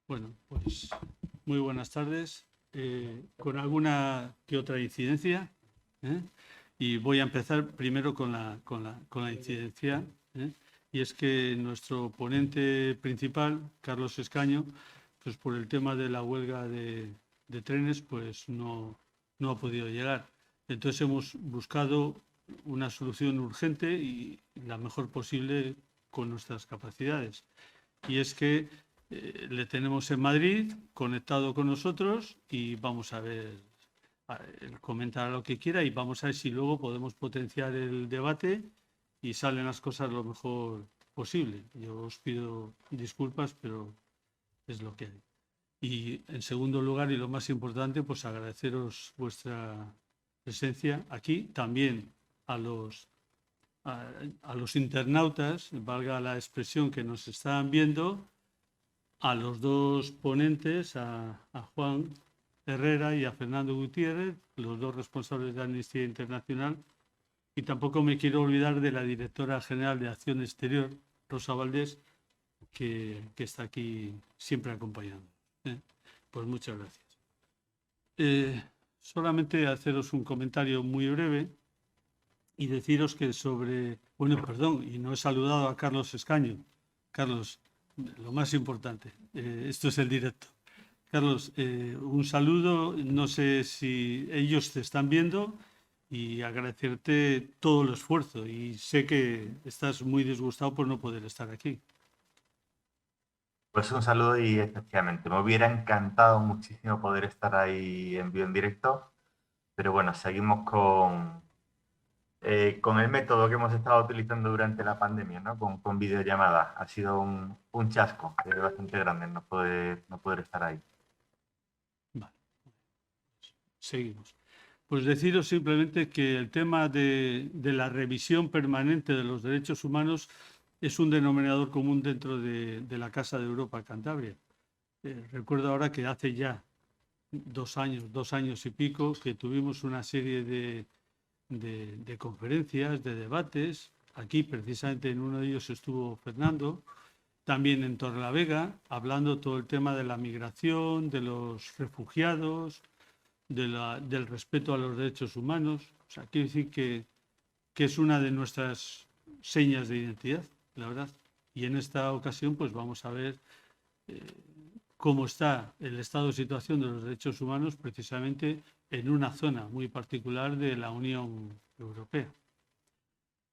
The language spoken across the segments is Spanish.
Bueno, pues muy buenas tardes. Con alguna que otra incidencia, ¿eh? Y voy a empezar primero con la incidencia, ¿eh? Y es que nuestro ponente principal, Carlos Escaño, pues por el tema de la huelga de trenes, pues no ha podido llegar. Entonces hemos buscado una solución urgente y la mejor posible con nuestras capacidades. Y es que le tenemos en Madrid, conectado con nosotros, y vamos a ver, él comentará lo que quiera y vamos a ver si luego podemos potenciar el debate y salen las cosas lo mejor posible. Yo os pido disculpas, pero es lo que hay. Y en segundo lugar, y lo más importante, pues agradeceros vuestra presencia aquí, también a los, a los internautas, valga la expresión, que nos están viendo, a los dos ponentes, a Juan Herrera y a Fernando Gutiérrez, los dos responsables de Amnistía Internacional, y tampoco me quiero olvidar de la directora general de Acción Exterior, Rosa Valdés, que está aquí siempre acompañando. Pues muchas gracias. Solamente haceros un comentario muy breve y deciros que bueno, perdón, y no he saludado a Carlos Escaño. Carlos, lo más importante, esto es el directo. Carlos, un saludo, no sé si ellos te están viendo y agradecerte todo el esfuerzo y sé que estás muy disgustado por no poder estar aquí. Pues un saludo y efectivamente, me hubiera encantado muchísimo poder estar ahí en vivo en directo, pero bueno, seguimos con el método que hemos estado utilizando durante la pandemia, ¿no? Con videollamadas. Ha sido un chasco bastante grande no poder estar ahí. Vale, seguimos. Pues deciros simplemente que el tema de la revisión permanente de los derechos humanos es un denominador común dentro de la Casa de Europa Cantabria. Recuerdo ahora que hace ya 2 años y pico, que tuvimos una serie de conferencias, de debates. Aquí, precisamente, en uno de ellos estuvo Fernando, también en Torrelavega, hablando todo el tema de la migración, de los refugiados, del respeto a los derechos humanos. O sea, quiero decir que es una de nuestras señas de identidad, la verdad. Y en esta ocasión, pues vamos a ver cómo está el estado de situación de los derechos humanos precisamente en una zona muy particular de la Unión Europea.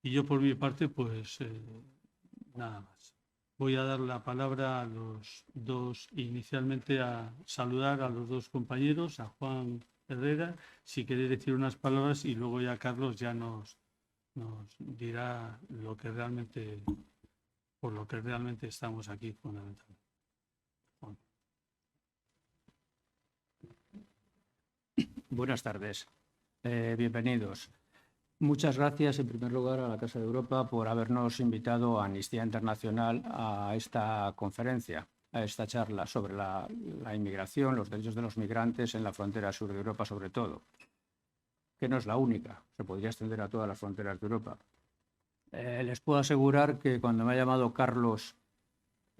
Y yo por mi parte, pues nada más. Voy a dar la palabra a los dos, inicialmente a saludar a los dos compañeros, a Juan Herrera, si queréis decir unas palabras y luego ya Carlos ya nos dirá lo que realmente, por lo que realmente estamos aquí fundamentalmente. Juan. Buenas tardes, bienvenidos. Muchas gracias, en primer lugar, a la Casa de Europa por habernos invitado a Amnistía Internacional a esta conferencia, a esta charla sobre la inmigración, los derechos de los migrantes en la frontera sur de Europa, sobre todo, que no es la única, se podría extender a todas las fronteras de Europa. Les puedo asegurar que cuando me ha llamado Carlos,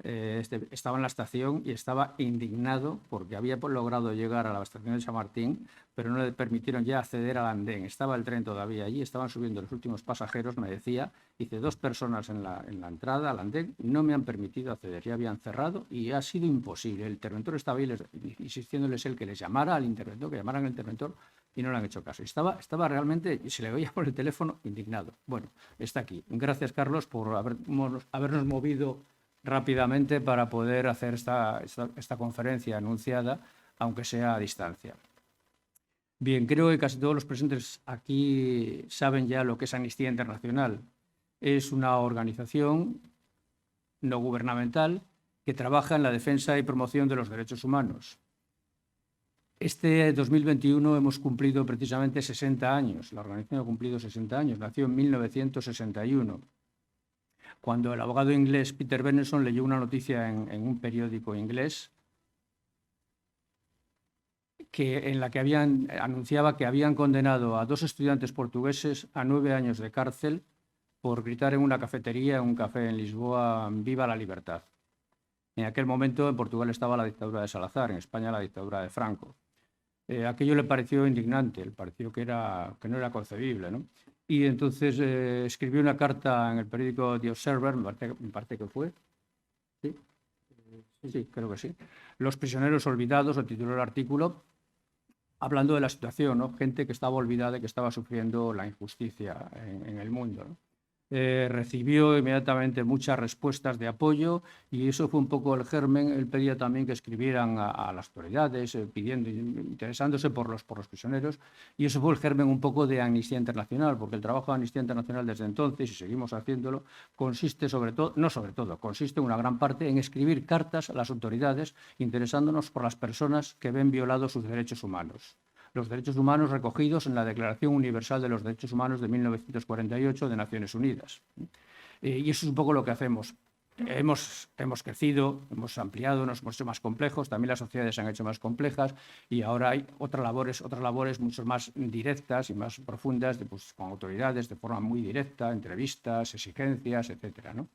estaba en la estación y estaba indignado porque había logrado llegar a la estación de San Martín, pero no le permitieron ya acceder al andén. Estaba el tren todavía allí, estaban subiendo los últimos pasajeros, me decía, dice, 2 personas en la entrada al andén, no me han permitido acceder, ya habían cerrado y ha sido imposible. El interventor estaba ahí insistiéndoles él que les llamara al interventor, que llamaran al interventor y no le han hecho caso. Estaba realmente, se le oía por el teléfono, indignado. Bueno, está aquí. Gracias, Carlos, por habernos movido rápidamente para poder hacer esta conferencia anunciada, aunque sea a distancia. Bien, creo que casi todos los presentes aquí saben ya lo que es Amnistía Internacional. Es una organización no gubernamental que trabaja en la defensa y promoción de los derechos humanos. Este 2021 hemos cumplido precisamente 60 años. La organización ha cumplido 60 años. Nació en 1961. Cuando el abogado inglés Peter Benenson leyó una noticia en un periódico inglés en la que anunciaba que habían condenado a 2 estudiantes portugueses a 9 años de cárcel por gritar en una cafetería, en un café en Lisboa, «Viva la libertad». En aquel momento en Portugal estaba la dictadura de Salazar, en España la dictadura de Franco. Aquello le pareció indignante, le pareció que no era concebible, ¿no? Y entonces escribió una carta en el periódico The Observer, me parece que fue, ¿sí? Sí, creo que sí. Los prisioneros olvidados, o tituló el artículo, hablando de la situación, ¿no? Gente que estaba olvidada y que estaba sufriendo la injusticia en el mundo, ¿no? Recibió inmediatamente muchas respuestas de apoyo y eso fue un poco el germen. Él pedía también que escribieran a las autoridades, interesándose por los prisioneros, y eso fue el germen un poco de Amnistía Internacional, porque el trabajo de Amnistía Internacional desde entonces, y seguimos haciéndolo, consiste consiste en una gran parte en escribir cartas a las autoridades interesándonos por las personas que ven violados sus derechos humanos. Los derechos humanos recogidos en la Declaración Universal de los Derechos Humanos de 1948 de Naciones Unidas. Y eso es un poco lo que hacemos. Hemos crecido, hemos ampliado, nos hemos hecho más complejos, también las sociedades se han hecho más complejas y ahora hay otras labores mucho más directas y más profundas pues, con autoridades de forma muy directa, entrevistas, exigencias, etc., ¿no?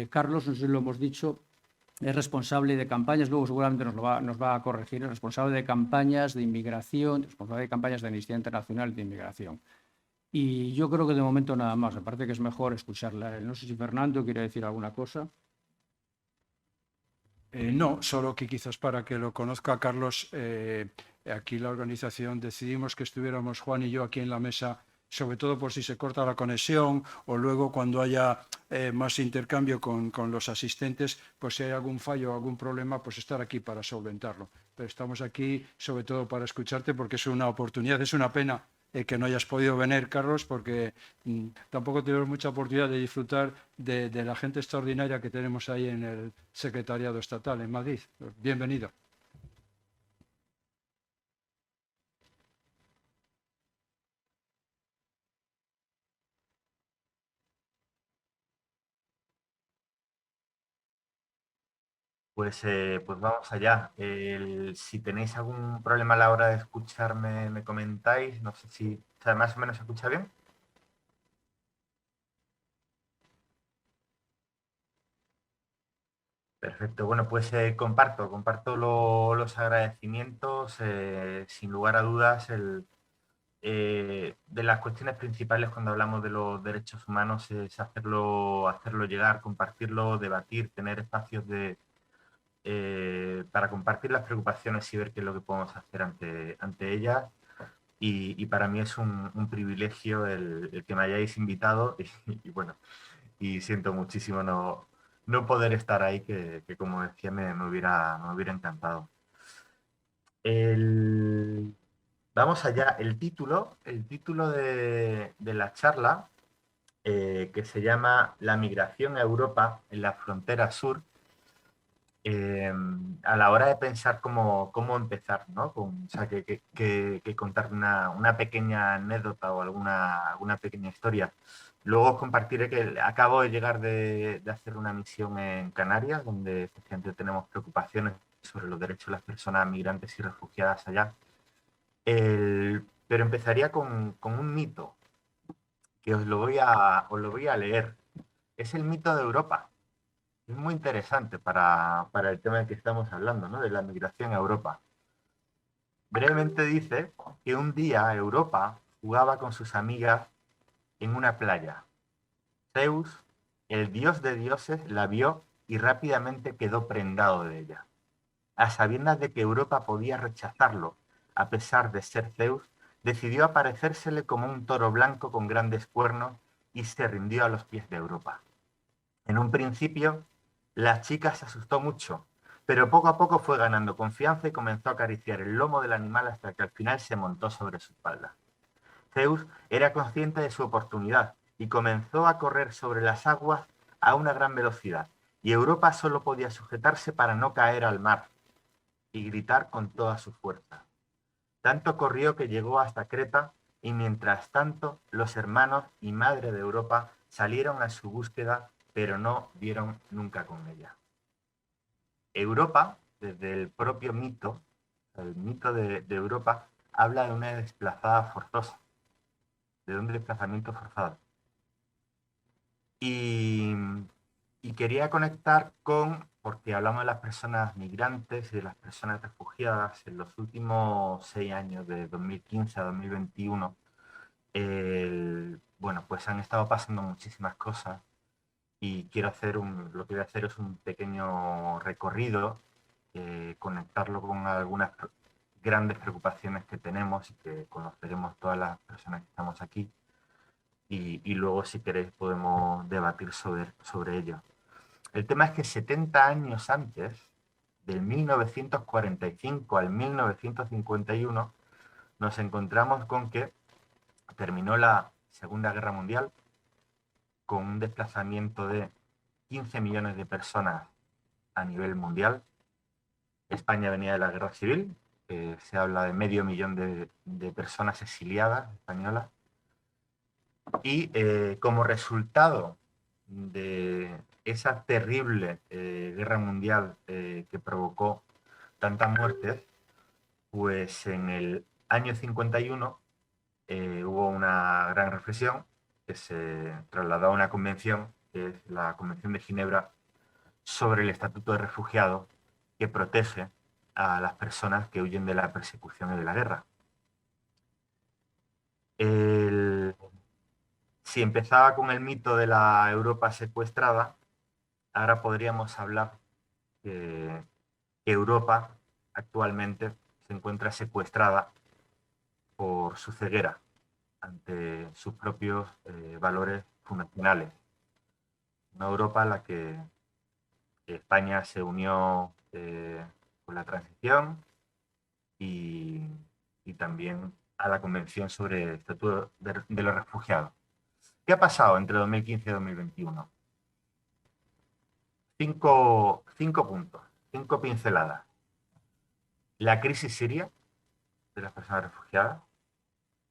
Carlos, no sé si lo hemos dicho, es responsable de campañas, luego seguramente nos va a corregir, es responsable de campañas de inmigración, responsable de campañas de Amnistía Internacional de inmigración. Y yo creo que de momento nada más, me parece que es mejor escucharla. No sé si Fernando quiere decir alguna cosa. No, solo que quizás para que lo conozca Carlos, aquí la organización decidimos que estuviéramos Juan y yo aquí en la mesa, sobre todo por si se corta la conexión o luego cuando haya más intercambio con los asistentes, pues si hay algún fallo o algún problema, pues estar aquí para solventarlo. Pero estamos aquí sobre todo para escucharte porque es una oportunidad, es una pena que no hayas podido venir, Carlos, porque tampoco tenemos mucha oportunidad de disfrutar de la gente extraordinaria que tenemos ahí en el Secretariado Estatal en Madrid. Bienvenido. Pues vamos allá. Si tenéis algún problema a la hora de escucharme, me comentáis. No sé si, o sea, más o menos se escucha bien. Perfecto. Bueno, pues comparto los agradecimientos. Sin lugar a dudas, de las cuestiones principales cuando hablamos de los derechos humanos es hacerlo llegar, compartirlo, debatir, tener espacios para compartir las preocupaciones y ver qué es lo que podemos hacer ante ellas. Y para mí es un privilegio el que me hayáis invitado y bueno, y siento muchísimo no poder estar ahí, que como decía me hubiera encantado. El, Vamos allá, el título de la charla, que se llama La migración a Europa en la frontera sur. A la hora de pensar cómo empezar, ¿no? O sea, que contar una pequeña anécdota o alguna pequeña historia. Luego os compartiré que acabo de llegar de hacer una misión en Canarias, donde efectivamente tenemos preocupaciones sobre los derechos de las personas migrantes y refugiadas allá. Pero empezaría con un mito, que os lo voy a leer. Es el mito de Europa. Es muy interesante para el tema del que estamos hablando, ¿no? De la migración a Europa. Brevemente dice que un día Europa jugaba con sus amigas en una playa. Zeus, el dios de dioses, la vio y rápidamente quedó prendado de ella. A sabiendas de que Europa podía rechazarlo, a pesar de ser Zeus, decidió aparecérsele como un toro blanco con grandes cuernos y se rindió a los pies de Europa. En un principio, la chica se asustó mucho, pero poco a poco fue ganando confianza y comenzó a acariciar el lomo del animal hasta que al final se montó sobre su espalda. Zeus era consciente de su oportunidad y comenzó a correr sobre las aguas a una gran velocidad, y Europa solo podía sujetarse para no caer al mar y gritar con toda su fuerza. Tanto corrió que llegó hasta Creta, y mientras tanto los hermanos y madre de Europa salieron a su búsqueda, pero no dieron nunca con ella. Europa, desde el propio mito, el mito de Europa, habla de una desplazada forzosa, de un desplazamiento forzado. Y Y quería conectar porque hablamos de las personas migrantes y de las personas refugiadas. En los últimos 6 años, de 2015 a 2021, bueno, pues han estado pasando muchísimas cosas y lo que voy a hacer es un pequeño recorrido, conectarlo con algunas grandes preocupaciones que tenemos y que conoceremos todas las personas que estamos aquí. Y luego, si queréis, podemos debatir sobre ello. El tema es que 70 años antes, del 1945 al 1951, nos encontramos con que terminó la Segunda Guerra Mundial con un desplazamiento de 15 millones de personas a nivel mundial. España venía de la Guerra Civil, se habla de 500.000 de personas exiliadas españolas. Y como resultado de esa terrible guerra mundial que provocó tantas muertes, pues en el año 51 hubo una gran reflexión que se trasladó a una convención, que es la Convención de Ginebra sobre el Estatuto de Refugiado, que protege a las personas que huyen de la persecución y de la guerra. Si empezaba con el mito de la Europa secuestrada, ahora podríamos hablar que Europa actualmente se encuentra secuestrada por su ceguera ante sus propios valores fundacionales. Una Europa en la que España se unió con la transición y también a la Convención sobre el Estatuto de los Refugiados. ¿Qué ha pasado entre 2015 y 2021? Cinco puntos, 5 pinceladas. La crisis siria de las personas refugiadas.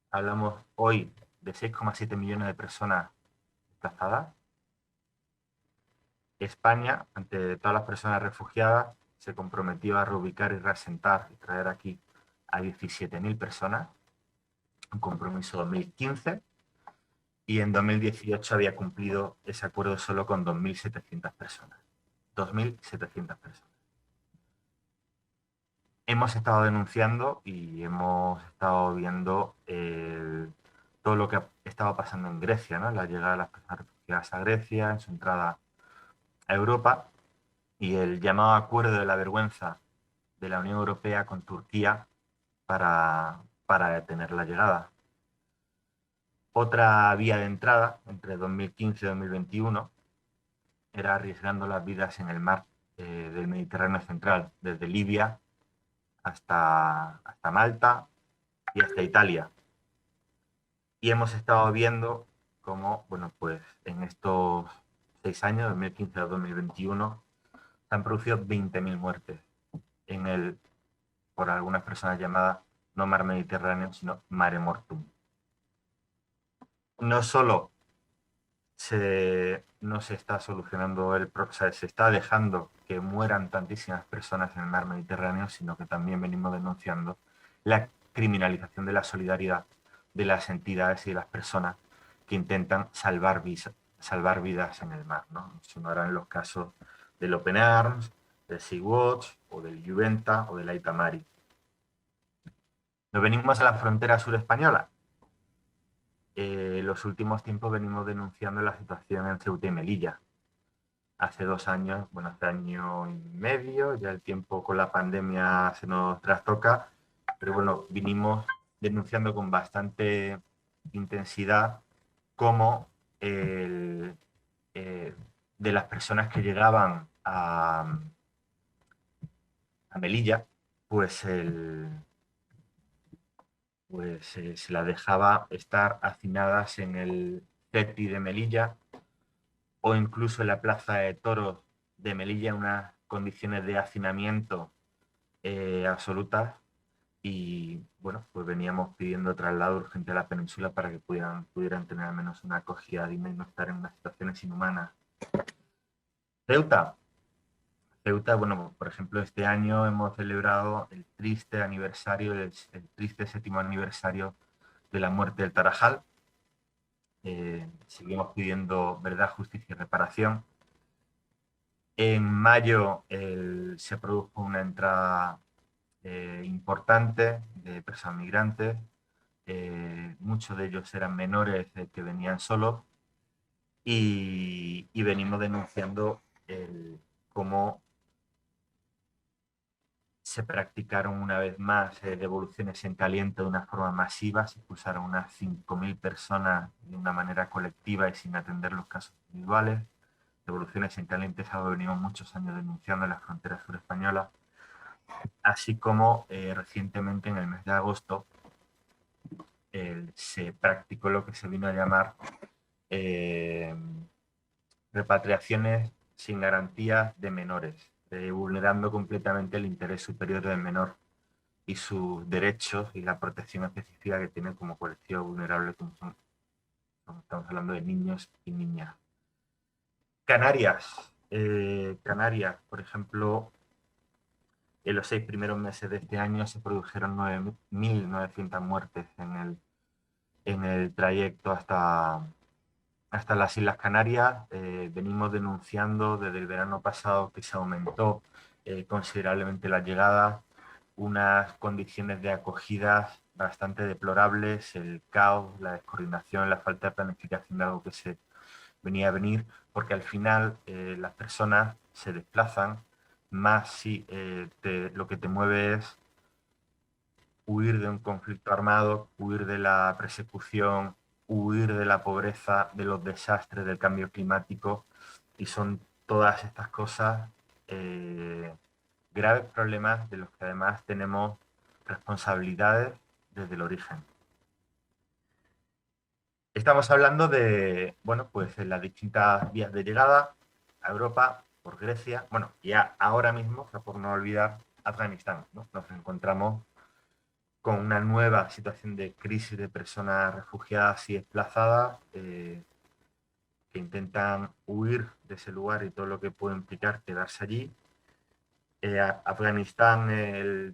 Hablamos hoy de 6,7 millones de personas desplazadas. España, ante todas las personas refugiadas, se comprometió a reubicar y reasentar y traer aquí a 17.000 personas. Un compromiso 2015. Y en 2018 había cumplido ese acuerdo solo con 2.700 personas. 2.700 personas. Hemos estado denunciando y hemos estado viendo todo lo que estaba pasando en Grecia, ¿no? La llegada de las personas refugiadas a Grecia, en su entrada a Europa, y el llamado acuerdo de la vergüenza de la Unión Europea con Turquía para detener la llegada. Otra vía de entrada entre 2015 y 2021 era arriesgando las vidas en el mar del Mediterráneo central, desde Libia hasta Malta y hasta Italia. Y hemos estado viendo cómo, bueno, pues en estos 6 años, 2015 a 2021, se han producido 20.000 muertes en por algunas personas llamada no mar Mediterráneo, sino mare mortum. No solo no se está solucionando o sea, se está dejando que mueran tantísimas personas en el mar Mediterráneo, sino que también venimos denunciando la criminalización de la solidaridad de las entidades y de las personas que intentan salvar vidas en el mar, ¿no? Sonarán los casos del Open Arms, del Sea-Watch, o del Juventa, o del Aita Mari. Nos venimos a la frontera sur española. Los últimos tiempos venimos denunciando la situación en Ceuta y Melilla. Hace 2 años, bueno, hace 1 año y medio, ya el tiempo con la pandemia se nos trastoca, pero bueno, vinimos denunciando con bastante intensidad cómo de las personas que llegaban a Melilla, pues se las dejaba estar hacinadas en el CETI de Melilla o incluso en la Plaza de Toros de Melilla en unas condiciones de hacinamiento absolutas. Y bueno, pues veníamos pidiendo traslado urgente a la península para que pudieran tener al menos una acogida digna y no estar en unas situaciones inhumanas. Ceuta, bueno, por ejemplo, este año hemos celebrado el triste 7º aniversario de la muerte del Tarajal. Seguimos pidiendo verdad, justicia y reparación. En mayo se produjo una entrada importante de personas migrantes. Muchos de ellos eran menores que venían solos y venimos denunciando cómo se practicaron una vez más devoluciones en caliente de una forma masiva. Se expulsaron unas 5.000 personas de una manera colectiva y sin atender los casos individuales. Devoluciones en caliente es algo que venimos muchos años denunciando en la frontera sur española, así como recientemente en el mes de agosto se practicó lo que se vino a llamar repatriaciones sin garantías de menores, vulnerando completamente el interés superior del menor y sus derechos y la protección específica que tiene como colectivo vulnerable, como estamos hablando de niños y niñas. Canarias. Canarias, por ejemplo, en los 6 primeros meses de este año se produjeron 9.900 muertes en el trayecto hasta las Islas Canarias. Venimos denunciando desde el verano pasado que se aumentó considerablemente la llegada, unas condiciones de acogida bastante deplorables, el caos, la descoordinación, la falta de planificación de algo que se venía a venir, porque al final las personas se desplazan más si lo que te mueve es huir de un conflicto armado, huir de la persecución, huir de la pobreza, de los desastres del cambio climático, y son todas estas cosas graves problemas de los que además tenemos responsabilidades desde el origen. Estamos hablando de, bueno, pues en las distintas vías de llegada a Europa, por Grecia, bueno, ya ahora mismo, por no olvidar, Afganistán, ¿no? Nos encontramos con una nueva situación de crisis de personas refugiadas y desplazadas que intentan huir de ese lugar y todo lo que puede implicar quedarse allí. Afganistán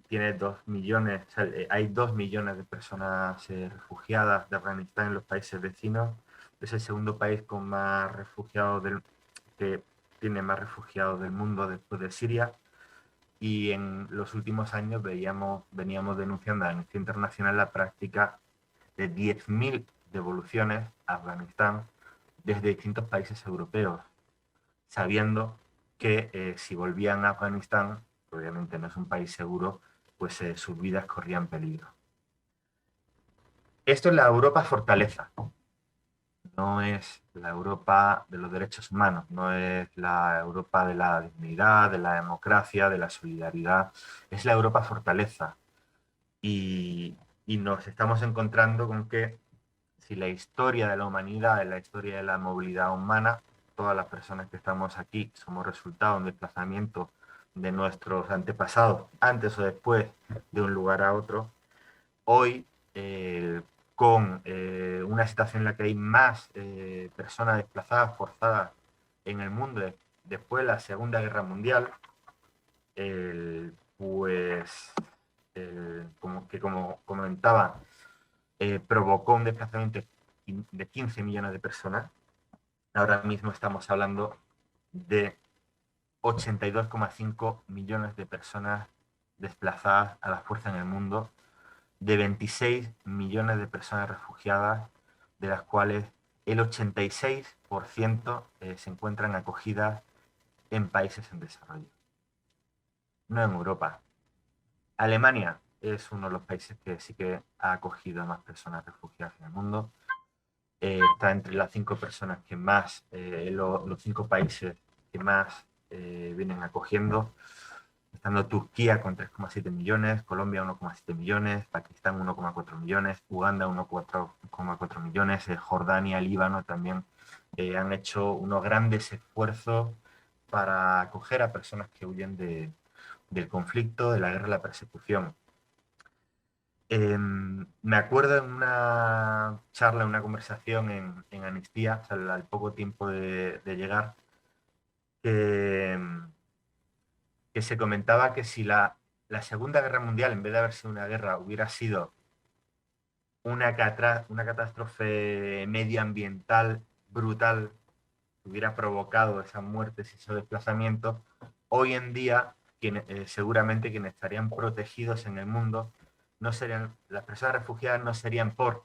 tiene 2 millones, o sea, hay 2 millones de personas refugiadas de Afganistán en los países vecinos. Es el segundo país con más refugiados que tiene más refugiados del mundo después de Siria. Y en los últimos años veníamos denunciando a Amnistía Internacional la práctica de 10.000 devoluciones a Afganistán desde distintos países europeos, sabiendo que si volvían a Afganistán, obviamente no es un país seguro, pues sus vidas corrían peligro. Esto es la Europa fortaleza, no es la Europa de los derechos humanos, no es la Europa de la dignidad, de la democracia, de la solidaridad, es la Europa fortaleza. Y nos estamos encontrando con que si la historia de la humanidad es la historia de la movilidad humana, todas las personas que estamos aquí somos resultado de un desplazamiento de nuestros antepasados, antes o después de un lugar a otro. Hoy, con una situación en la que hay más personas desplazadas, forzadas en el mundo después de la Segunda Guerra Mundial, pues, como comentaba, provocó un desplazamiento de 15 millones de personas. Ahora mismo estamos hablando de 82,5 millones de personas desplazadas a la fuerza en el mundo, de 26 millones de personas refugiadas, de las cuales el 86% se encuentran acogidas en países en desarrollo, no en Europa. Alemania es uno de los países que sí que ha acogido a más personas refugiadas en el mundo. Está entre las 5 personas que más, los 5 países que más vienen acogiendo, estando Turquía con 3,7 millones, Colombia 1,7 millones, Pakistán 1,4 millones, Uganda 1,4 millones, Jordania, Líbano también han hecho unos grandes esfuerzos para acoger a personas que huyen del conflicto, de la guerra y la persecución. Me acuerdo en una charla, en una conversación en Amnistía, o sea, al poco tiempo de llegar, que se comentaba que si la Segunda Guerra Mundial, en vez de haber sido una guerra, hubiera sido una catástrofe medioambiental brutal, que hubiera provocado esas muertes y esos desplazamientos, hoy en día seguramente quienes estarían protegidos en el mundo no serían, las personas refugiadas no serían por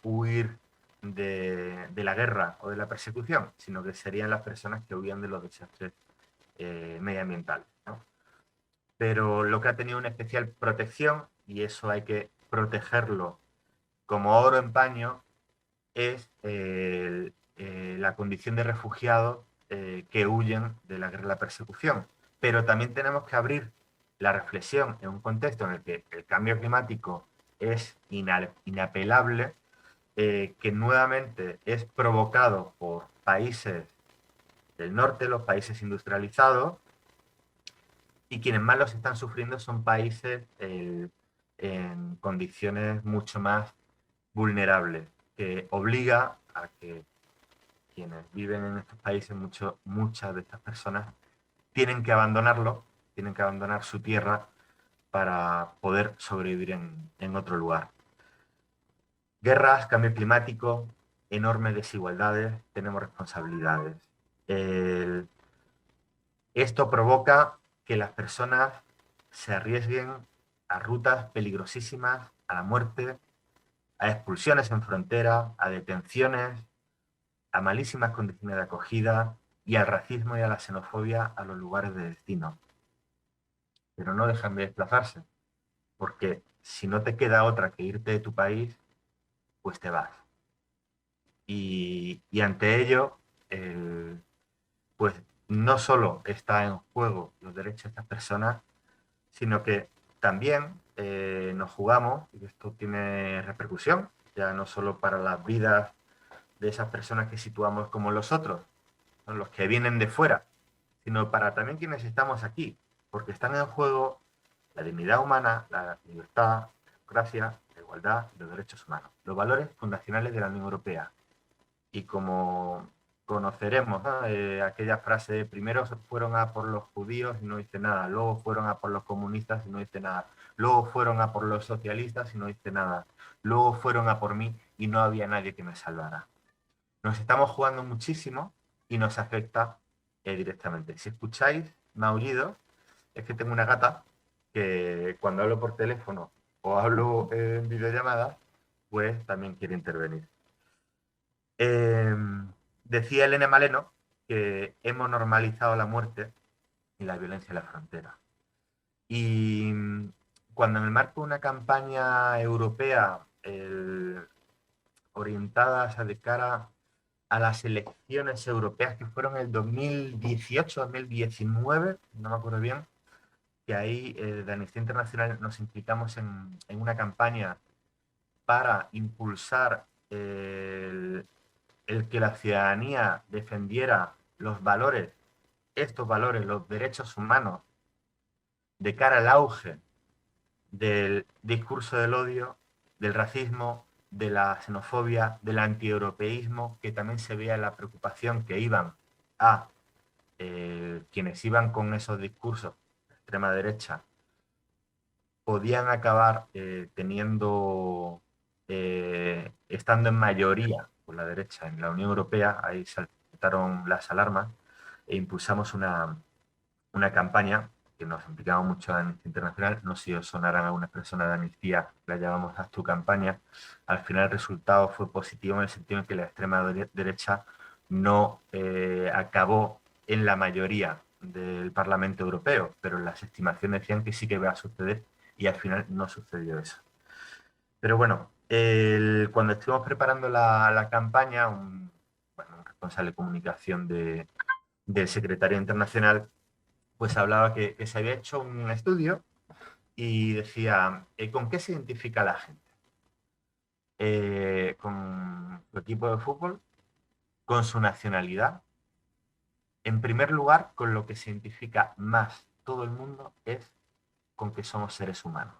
huir de la guerra o de la persecución, sino que serían las personas que huían de los desastres medioambientales, ¿no? Pero lo que ha tenido una especial protección, y eso hay que protegerlo como oro en paño, es la condición de refugiados que huyen de la guerra y la persecución. Pero también tenemos que abrir la reflexión en un contexto en el que el cambio climático es inapelable, que nuevamente es provocado por países del norte, los países industrializados, y quienes más los están sufriendo son países en condiciones mucho más vulnerables, que obliga a que quienes viven en estos países, muchas de estas personas, tienen que abandonarlo, tienen que abandonar su tierra para poder sobrevivir en otro lugar. Guerras, cambio climático, enormes desigualdades, tenemos responsabilidades. Esto provoca que las personas se arriesguen a rutas peligrosísimas, a la muerte, a expulsiones en frontera, a detenciones, a malísimas condiciones de acogida y al racismo y a la xenofobia a los lugares de destino. Pero no dejan de desplazarse, porque si no te queda otra que irte de tu país, pues te vas. Y ante ello, pues no solo está en juego los derechos de estas personas, sino que también nos jugamos, y esto tiene repercusión, ya no solo para las vidas de esas personas que situamos como los otros, ¿no? Los que vienen de fuera, sino para también quienes estamos aquí, porque están en juego la dignidad humana, la libertad, la democracia, la igualdad y los derechos humanos, los valores fundacionales de la Unión Europea. Y como conoceremos, ¿no? Aquella frase de primero fueron a por los judíos y no dice nada, luego fueron a por los comunistas y no dice nada, luego fueron a por los socialistas y no dice nada, luego fueron a por mí y no había nadie que me salvara. Nos estamos jugando muchísimo y nos afecta directamente. Si escucháis maullidos, es que tengo una gata que cuando hablo por teléfono o hablo en videollamada, pues también quiere intervenir. Decía Elena Maleno que hemos normalizado la muerte y la violencia en la frontera. Y cuando en el marco de una campaña europea orientada de cara a las elecciones europeas que fueron el 2018-2019, no me acuerdo bien, que ahí de Amnistía Internacional nos implicamos en una campaña para impulsar el que la ciudadanía defendiera los valores, estos valores, los derechos humanos, de cara al auge del discurso del odio, del racismo, de la xenofobia, del antieuropeísmo, que también se veía la preocupación que iban a quienes iban con esos discursos de extrema derecha, podían acabar estando en mayoría por la derecha en la Unión Europea. Ahí saltaron las alarmas e impulsamos una campaña que nos implicaba mucho en Amnistía Internacional. No sé si os sonarán algunas personas de Amnistía, la llamamos Haz tu campaña. Al final el resultado fue positivo en el sentido en que la extrema derecha no acabó en la mayoría del Parlamento Europeo, pero las estimaciones decían que sí que iba a suceder y al final no sucedió eso. Pero bueno, cuando estuvimos preparando la campaña, un responsable de comunicación del Secretario Internacional pues hablaba que se había hecho un estudio y decía, ¿con qué se identifica la gente? ¿Con su equipo de fútbol? ¿Con su nacionalidad? En primer lugar, con lo que se identifica más todo el mundo es con que somos seres humanos.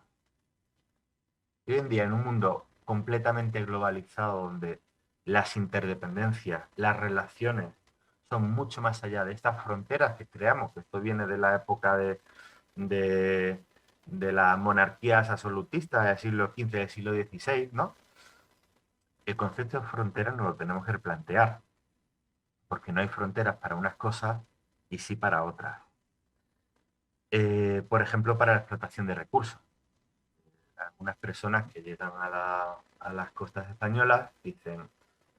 Y hoy en día, en un mundo completamente globalizado, donde las interdependencias, las relaciones son mucho más allá de estas fronteras que creamos, que esto viene de la época de las monarquías absolutistas del siglo XV, del siglo XVI, ¿no? El concepto de frontera nos lo tenemos que replantear. porque no hay fronteras para unas cosas y sí para otras. Por ejemplo, para la explotación de recursos. Algunas personas que llegan a las costas españolas dicen,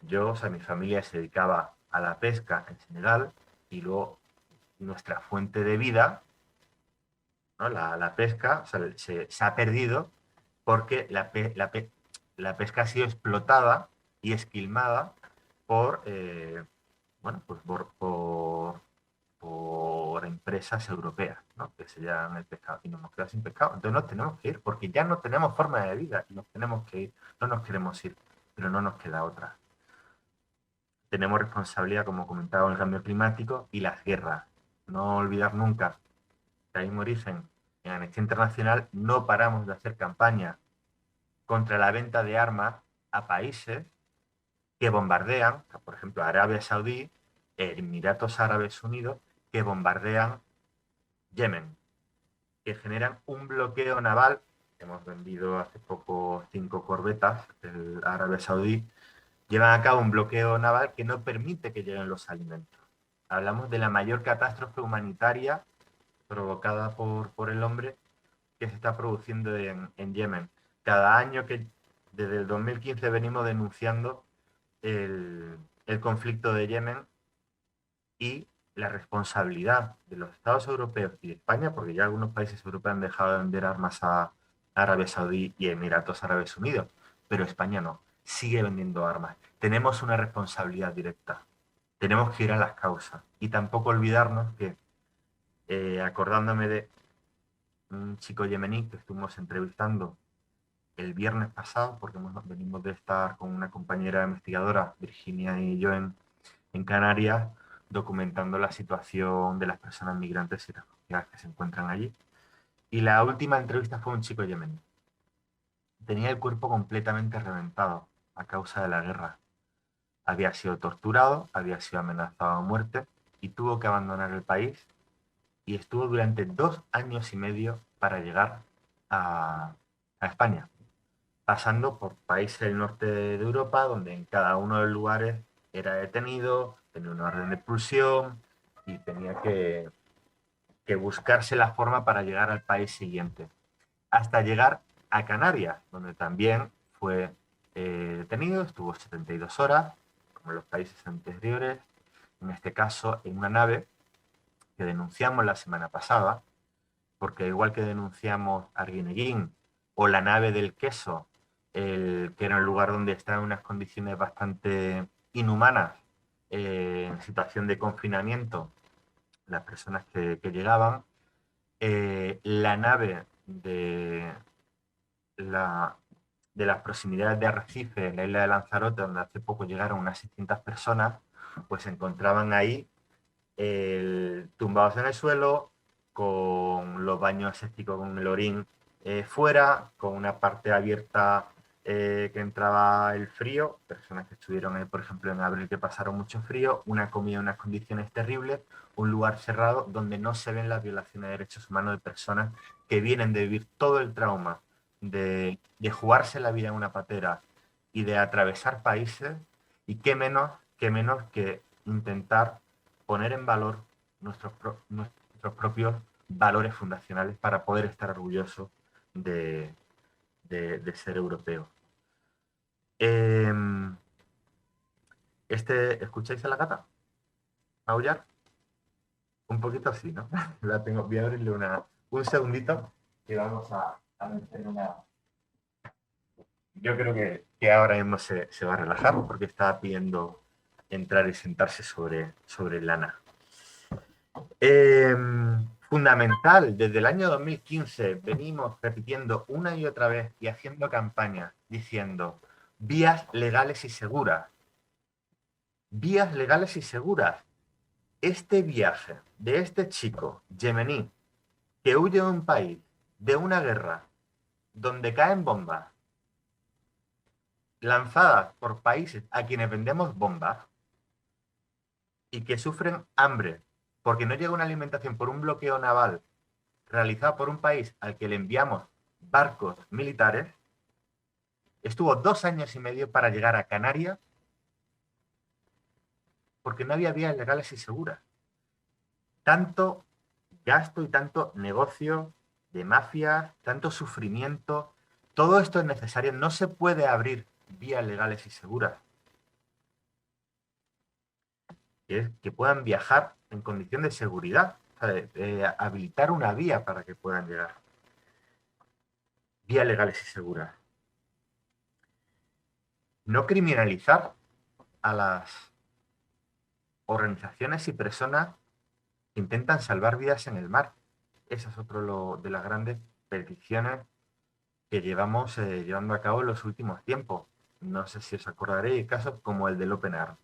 yo, o sea, mi familia se dedicaba a la pesca en Senegal y luego nuestra fuente de vida, ¿no? La pesca, o sea, se ha perdido porque la pesca ha sido explotada y esquilmada por, bueno, pues por empresas europeas, ¿no? Que se llevan el pescado y nos hemos quedado sin pescado. Entonces nos tenemos que ir porque ya no tenemos forma de vida y nos tenemos que ir. No nos queremos ir, pero no nos queda otra. Tenemos responsabilidad, como comentaba, en el cambio climático y las guerras. No olvidar nunca que hay un origen en Amnistía Internacional, no paramos de hacer campaña contra la venta de armas a países que bombardean, por ejemplo, Arabia Saudí, Emiratos Árabes Unidos, que bombardean Yemen, que generan un bloqueo naval. Hemos vendido hace poco 5 corbetas, el Arabia Saudí, llevan a cabo un bloqueo naval que no permite que lleguen los alimentos. Hablamos de la mayor catástrofe humanitaria provocada por el hombre que se está produciendo en Yemen. Cada año que desde el 2015 venimos denunciando el conflicto de Yemen y la responsabilidad de los Estados europeos y de España, porque ya algunos países europeos han dejado de vender armas a Arabia Saudí y Emiratos Árabes Unidos, pero España no, sigue vendiendo armas. Tenemos una responsabilidad directa, tenemos que ir a las causas y tampoco olvidarnos que, acordándome de un chico yemení que estuvimos entrevistando el viernes pasado, porque venimos de estar con una compañera investigadora, Virginia y yo, en Canarias, documentando la situación de las personas migrantes y refugiadas que se encuentran allí. Y la última entrevista fue un chico yemení. Tenía el cuerpo completamente reventado a causa de la guerra. Había sido torturado, había sido amenazado a muerte y tuvo que abandonar el país y estuvo durante 2 años y medio para llegar a España, pasando por países del norte de Europa, donde en cada uno de los lugares era detenido, tenía una orden de expulsión y tenía que buscarse la forma para llegar al país siguiente, hasta llegar a Canarias, donde también fue detenido, estuvo 72 horas, como en los países anteriores, en este caso en una nave que denunciamos la semana pasada, porque igual que denunciamos Arguineguín o la nave del queso, que era un lugar donde estaban en unas condiciones bastante inhumanas, en situación de confinamiento, las personas que llegaban, la nave de las proximidades de Arrecife, en la isla de Lanzarote, donde hace poco llegaron unas 600 personas, pues se encontraban ahí tumbados en el suelo, con los baños sépticos con el orín fuera, con una parte abierta que entraba el frío, personas que estuvieron, por ejemplo, en abril que pasaron mucho frío, una comida en unas condiciones terribles, un lugar cerrado donde no se ven las violaciones de derechos humanos de personas que vienen de vivir todo el trauma, de jugarse la vida en una patera y de atravesar países, y qué menos que intentar poner en valor nuestros propios valores fundacionales para poder estar orgullosos de ser europeos. ¿Escucháis a la gata aullar? Un poquito así, ¿no? Voy a abrirle un segundito y vamos a meter una... Yo creo que ahora mismo se va a relajar porque estaba pidiendo entrar y sentarse sobre lana. Fundamental, desde el año 2015 venimos repitiendo una y otra vez y haciendo campañas diciendo vías legales y seguras. Vías legales y seguras. Este viaje de este chico yemení que huye de un país, de una guerra, donde caen bombas lanzadas por países a quienes vendemos bombas y que sufren hambre porque no llega una alimentación por un bloqueo naval realizado por un país al que le enviamos barcos militares, estuvo 2 años y medio para llegar a Canarias porque no había vías legales y seguras. Tanto gasto y tanto negocio de mafias, tanto sufrimiento, todo esto es necesario. No se puede abrir vías legales y seguras que puedan viajar en condición de seguridad, o sea, habilitar una vía para que puedan llegar. Vías legales y seguras. No criminalizar a las organizaciones y personas que intentan salvar vidas en el mar. Esa es otra de las grandes peticiones que llevamos llevando a cabo en los últimos tiempos. No sé si os acordaréis de casos como el del Open Arms.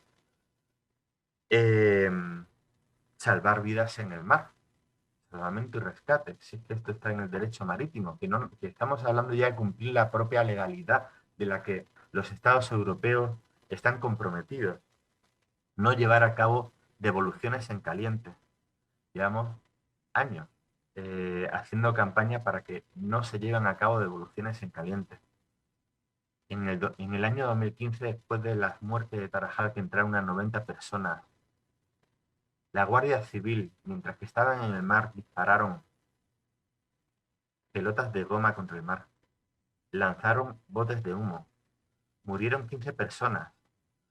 Salvar vidas en el mar, salvamento y rescate. Si es que esto está en el derecho marítimo, que estamos hablando ya de cumplir la propia legalidad de la que los Estados europeos están comprometidos. No llevar a cabo devoluciones en caliente. Llevamos años haciendo campaña para que no se lleven a cabo devoluciones en caliente. En el año 2015, después de las muertes de Tarajal, que entraron unas 90 personas, la Guardia Civil, mientras que estaban en el mar, dispararon pelotas de goma contra el mar, lanzaron botes de humo, murieron 15 personas,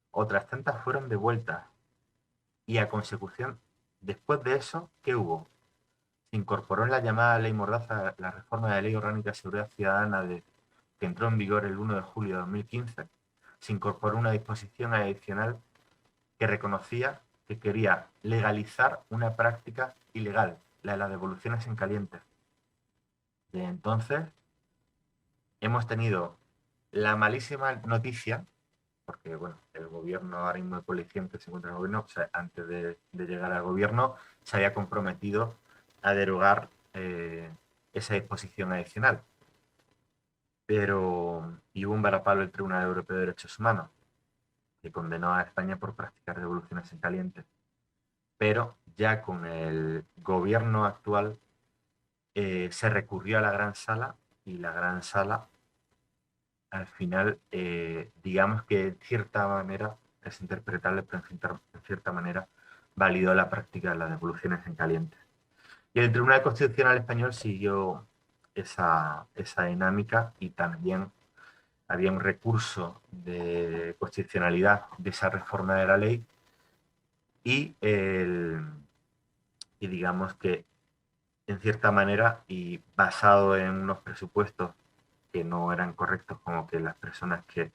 otras tantas fueron devueltas, y a consecución, después de eso, ¿qué hubo? Se incorporó en la llamada Ley Mordaza la reforma de la Ley Orgánica de Seguridad Ciudadana que entró en vigor el 1 de julio de 2015. Se incorporó una disposición adicional que reconocía que quería legalizar una práctica ilegal, la de las devoluciones en caliente. Desde entonces hemos tenido la malísima noticia, porque bueno, el gobierno ahora mismo de coalición que se encuentra en el gobierno, o sea, antes de llegar al gobierno, se había comprometido a derogar esa disposición adicional. Y hubo un varapalo del Tribunal Europeo de Derechos Humanos, que condenó a España por practicar devoluciones en caliente. Pero ya con el gobierno actual se recurrió a la Gran Sala, y la Gran Sala al final, digamos que en cierta manera, es interpretable, pero en cierta manera validó la práctica de las devoluciones en caliente. Y el Tribunal Constitucional Español siguió esa dinámica, y también había un recurso de constitucionalidad de esa reforma de la ley, y digamos que en cierta manera, y basado en unos presupuestos que no eran correctos, como que las personas que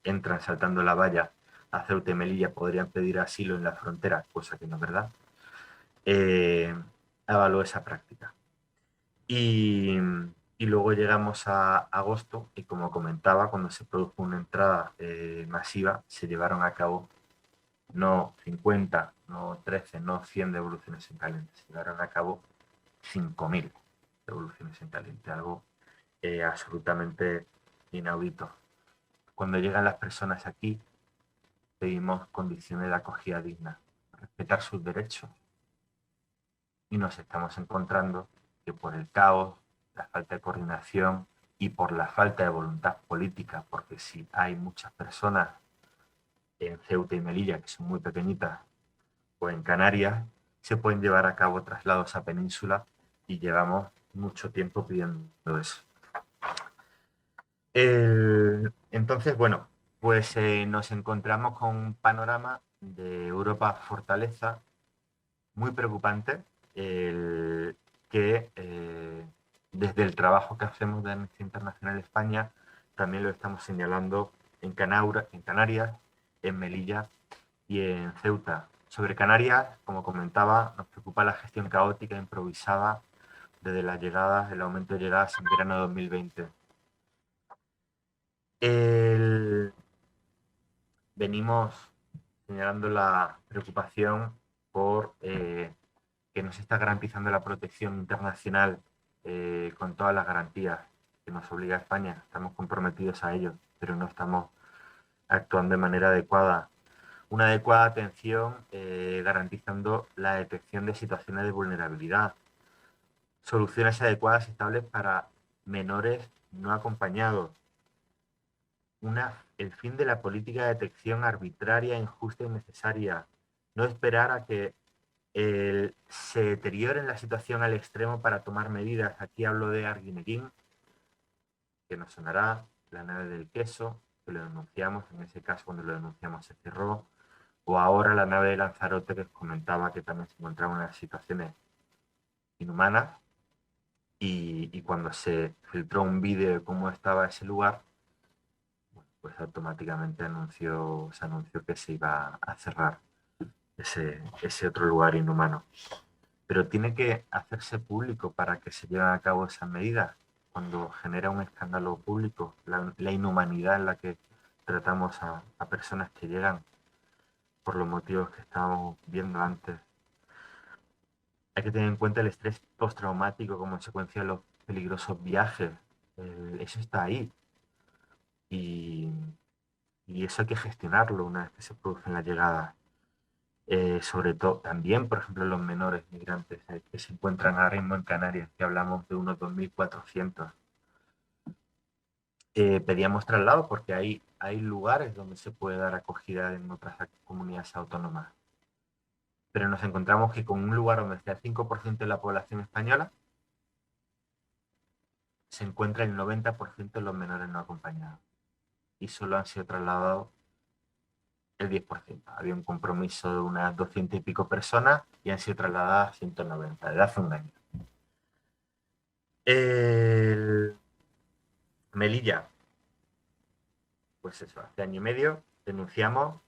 entran saltando la valla a Ceuta y Melilla podrían pedir asilo en la frontera, cosa que no es verdad, avaló esa práctica. Y luego llegamos a agosto, y como comentaba, cuando se produjo una entrada masiva, se llevaron a cabo no 50, no 13, no 100 devoluciones en caliente, se llevaron a cabo 5.000 devoluciones en caliente, algo absolutamente inaudito. Cuando llegan las personas aquí, pedimos condiciones de acogida dignas, respetar sus derechos, y nos estamos encontrando que por el caos, la falta de coordinación y por la falta de voluntad política, porque si hay muchas personas en Ceuta y Melilla que son muy pequeñitas, o en Canarias, se pueden llevar a cabo traslados a península, y llevamos mucho tiempo pidiendo eso. Entonces, bueno, pues nos encontramos con un panorama de Europa fortaleza muy preocupante, que desde el trabajo que hacemos de Amnistía Internacional España también lo estamos señalando en Canarias, en Melilla y en Ceuta. Sobre Canarias, como comentaba, nos preocupa la gestión caótica e improvisada desde las llegadas, el aumento de llegadas en verano de 2020. Venimos señalando la preocupación por que nos está garantizando la protección internacional con todas las garantías que nos obliga a España. Estamos comprometidos a ello, pero no estamos actuando de manera adecuada. Una adecuada atención garantizando la detección de situaciones de vulnerabilidad. Soluciones adecuadas y estables para menores no acompañados. El fin de la política de detección arbitraria, injusta y innecesaria. no esperar a que se deteriore la situación al extremo para tomar medidas. Aquí hablo de Arguineguín, que nos sonará, la nave del queso, que lo denunciamos, en ese caso cuando lo denunciamos se cerró, o ahora la nave de Lanzarote, que os comentaba que también se encontraba en unas situaciones inhumanas, y cuando se filtró un vídeo de cómo estaba ese lugar, pues automáticamente se anunció que se iba a cerrar ese otro lugar inhumano. Pero tiene que hacerse público para que se lleven a cabo esas medidas. Cuando genera un escándalo público, la inhumanidad en la que tratamos a personas que llegan por los motivos que estábamos viendo antes. Hay que tener en cuenta el estrés postraumático como consecuencia de los peligrosos viajes. Eso está ahí. Y, y eso hay que gestionarlo una vez que se producen las llegadas. Sobre todo también, por ejemplo, los menores migrantes que se encuentran ahora mismo en Canarias, que hablamos de unos 2.400. Pedíamos traslado porque hay lugares donde se puede dar acogida en otras comunidades autónomas. Pero nos encontramos que con un lugar donde está el 5% de la población española, se encuentra el 90% de los menores no acompañados. Y solo han sido trasladados el 10%. Había un compromiso de unas 200 y pico personas y han sido trasladadas 190, desde hace un año. Melilla, pues eso, hace año y medio denunciamos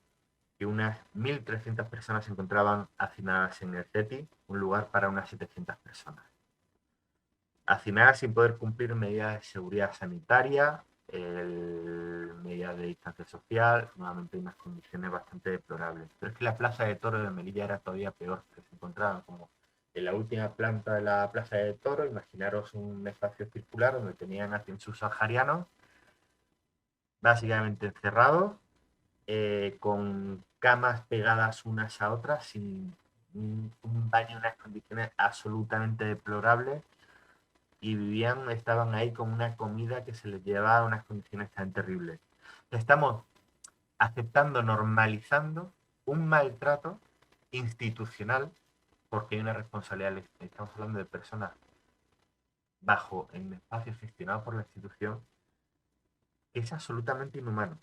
que unas 1.300 personas se encontraban hacinadas en el CETI, un lugar para unas 700 personas. Hacinadas sin poder cumplir medidas de seguridad sanitaria, medidas de distancia social, nuevamente en unas condiciones bastante deplorables. Pero es que la plaza de toros de Melilla era todavía peor, que se encontraban como en la última planta de la plaza de toros. Imaginaros un espacio circular donde tenían a sus saharianos, básicamente encerrados, con camas pegadas unas a otras, sin un baño en unas condiciones absolutamente deplorables, y estaban ahí con una comida que se les llevaba a unas condiciones tan terribles. Estamos aceptando, normalizando un maltrato institucional, porque hay una responsabilidad. Estamos hablando de personas en espacios gestionados por la institución, que es absolutamente inhumano.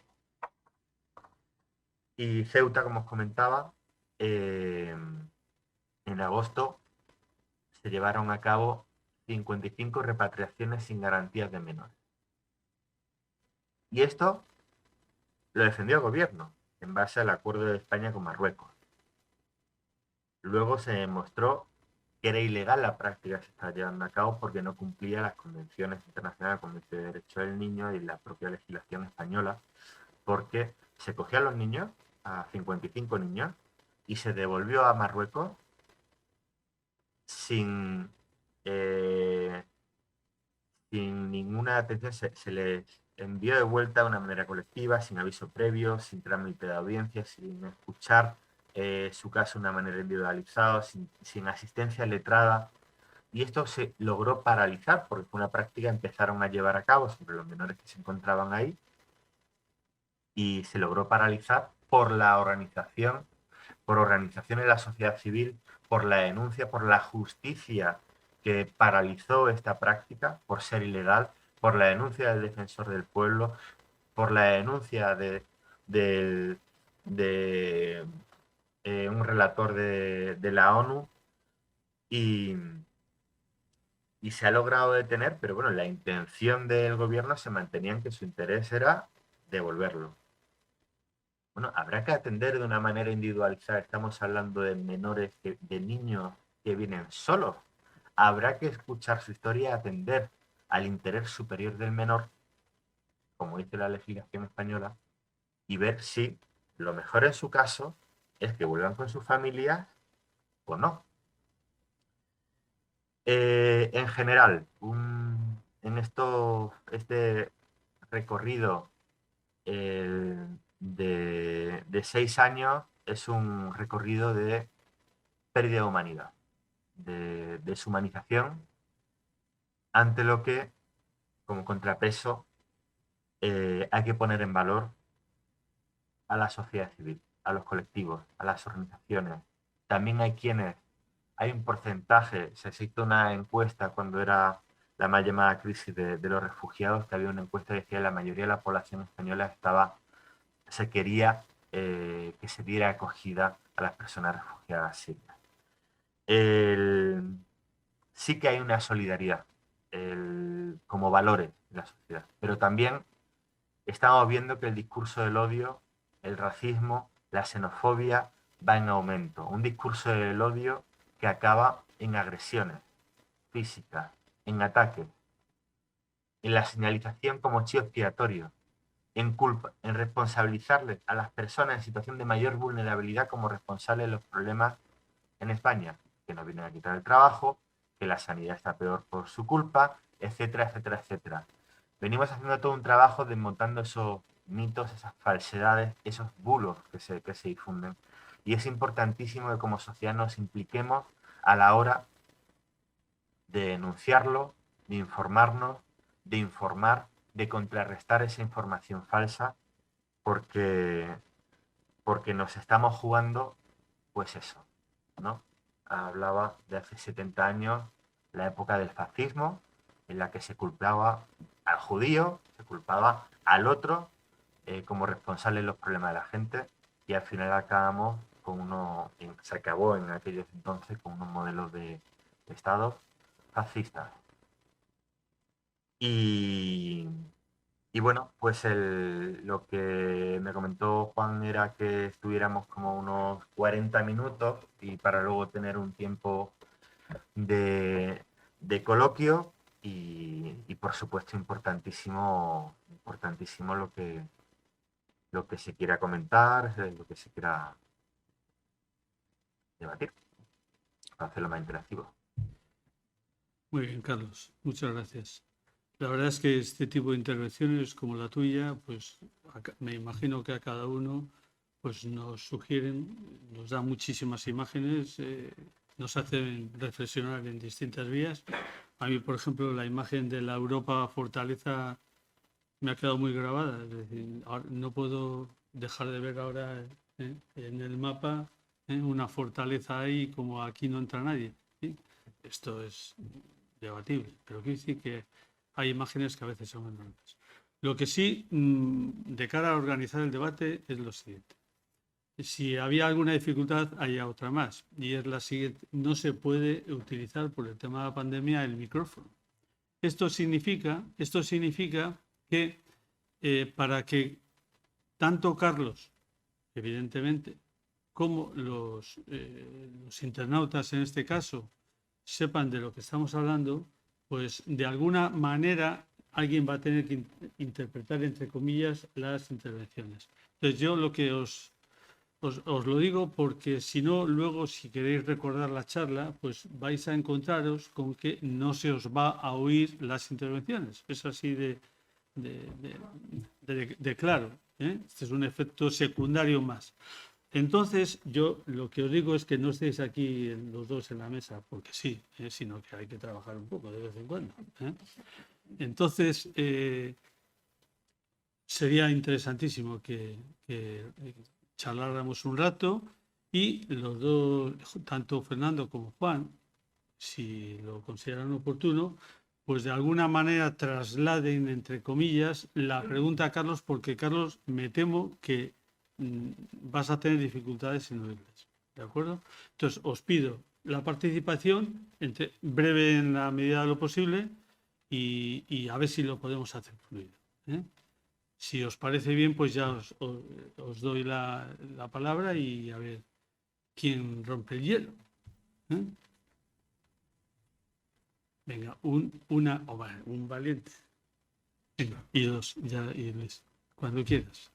Y Ceuta, como os comentaba, en agosto se llevaron a cabo 55 repatriaciones sin garantías de menores. Y esto lo defendió el gobierno en base al acuerdo de España con Marruecos. Luego se demostró que era ilegal la práctica que se estaba llevando a cabo porque no cumplía las convenciones internacionales, la Convención de Derechos del Niño y la propia legislación española, porque se cogía a los niños, a 55 niños, y se devolvió a Marruecos sin, sin ninguna atención. Se les envió de vuelta de una manera colectiva, sin aviso previo, sin trámite de audiencia, sin escuchar su caso de una manera individualizada, sin asistencia letrada. Y esto se logró paralizar porque fue una práctica que empezaron a llevar a cabo sobre los menores que se encontraban ahí, y se logró paralizar por organizaciones de la sociedad civil, por la denuncia, por la justicia que paralizó esta práctica por ser ilegal, por la denuncia del defensor del pueblo, por la denuncia de un relator de la ONU, y se ha logrado detener, pero bueno, la intención del gobierno se mantenía en que su interés era devolverlo. Bueno, habrá que atender de una manera individualizada. Estamos hablando de menores, de niños que vienen solos. Habrá que escuchar su historia y atender al interés superior del menor, como dice la legislación española, y ver si lo mejor en su caso es que vuelvan con su familia o no. En general, este recorrido de 6 años es un recorrido de pérdida de humanidad, de deshumanización, ante lo que, como contrapeso, hay que poner en valor a la sociedad civil. a los colectivos, a las organizaciones. También hay un porcentaje, se hizo una encuesta cuando era la más llamada crisis de los refugiados, que había una encuesta que decía que la mayoría de la población española se quería que se diera acogida a las personas refugiadas sirias. Sí que hay una solidaridad como valores en la sociedad, pero también estamos viendo que el discurso del odio, el racismo, la xenofobia va en aumento. Un discurso del odio que acaba en agresiones físicas, en ataques, en la señalización como chivo expiatorio, en responsabilizarles a las personas en situación de mayor vulnerabilidad como responsables de los problemas en España, que nos vienen a quitar el trabajo, que la sanidad está peor por su culpa, etcétera, etcétera, etcétera. Venimos haciendo todo un trabajo desmontando esos mitos, esas falsedades, esos bulos que se difunden. Y es importantísimo que como sociedad nos impliquemos a la hora de denunciarlo, de informarnos, de informar, de contrarrestar esa información falsa, porque, porque nos estamos jugando, pues eso, ¿no? Hablaba de hace 70 años, la época del fascismo, en la que se culpaba al judío, se culpaba al otro como responsable de los problemas de la gente, y al final acabamos con se acabó en aquellos entonces con unos modelos de Estado fascistas. Y, y bueno, pues lo que me comentó Juan era que estuviéramos como unos 40 minutos y para luego tener un tiempo de coloquio y por supuesto importantísimo lo que se quiera comentar, lo que se quiera debatir, para hacerlo más interactivo. Muy bien, Carlos. Muchas gracias. La verdad es que este tipo de intervenciones como la tuya, pues me imagino que a cada uno pues nos sugieren, nos dan muchísimas imágenes, nos hacen reflexionar en distintas vías. A mí, por ejemplo, la imagen de la Europa fortaleza me ha quedado muy grabada. Es decir, no puedo dejar de ver ahora en el mapa una fortaleza ahí como aquí no entra nadie. ¿Sí? Esto es debatible, pero quiero decir que hay imágenes que a veces son enormes. Lo que sí, de cara a organizar el debate, es lo siguiente. Si había alguna dificultad, hay otra más, y es la siguiente. No se puede utilizar por el tema de la pandemia el micrófono. Esto significa que para que tanto Carlos, evidentemente, como los internautas en este caso sepan de lo que estamos hablando, pues de alguna manera alguien va a tener que interpretar, entre comillas, las intervenciones. Entonces yo lo que os lo digo porque si no, luego si queréis recordar la charla, pues vais a encontraros con que no se os va a oír las intervenciones. Es así de claro. Este es un efecto secundario más. Entonces, yo lo que os digo es que no estéis aquí los dos en la mesa, porque sí, sino que hay que trabajar un poco de vez en cuando. Entonces, sería interesantísimo que charláramos un rato y los dos, tanto Fernando como Juan, si lo consideran oportuno, pues de alguna manera trasladen, entre comillas, la pregunta a Carlos, porque Carlos, me temo que vas a tener dificultades en oírles. ¿De acuerdo? Entonces, os pido la participación, breve en la medida de lo posible, y a ver si lo podemos hacer fluido. Si os parece bien, pues ya os doy la palabra y a ver quién rompe el hielo. Venga, un valiente. Venga, y dos, ya, y Luis, cuando quieras.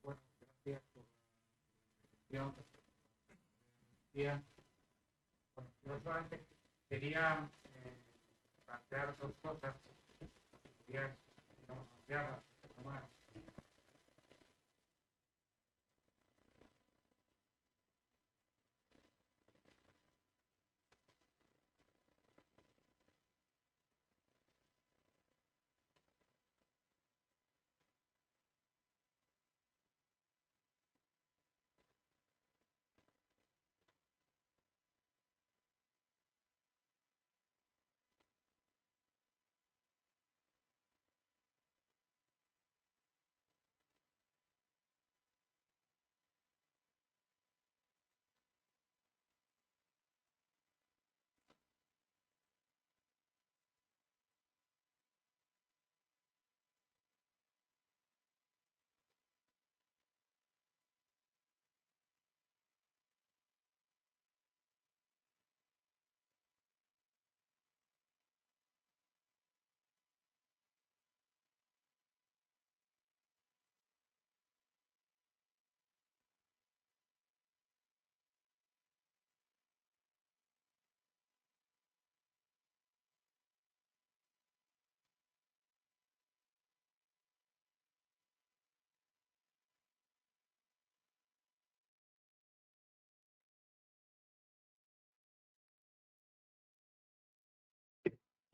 Bueno, gracias por la invitación. Bueno, yo solamente quería plantear dos cosas. Quería, digamos, ampliarlas un poco más.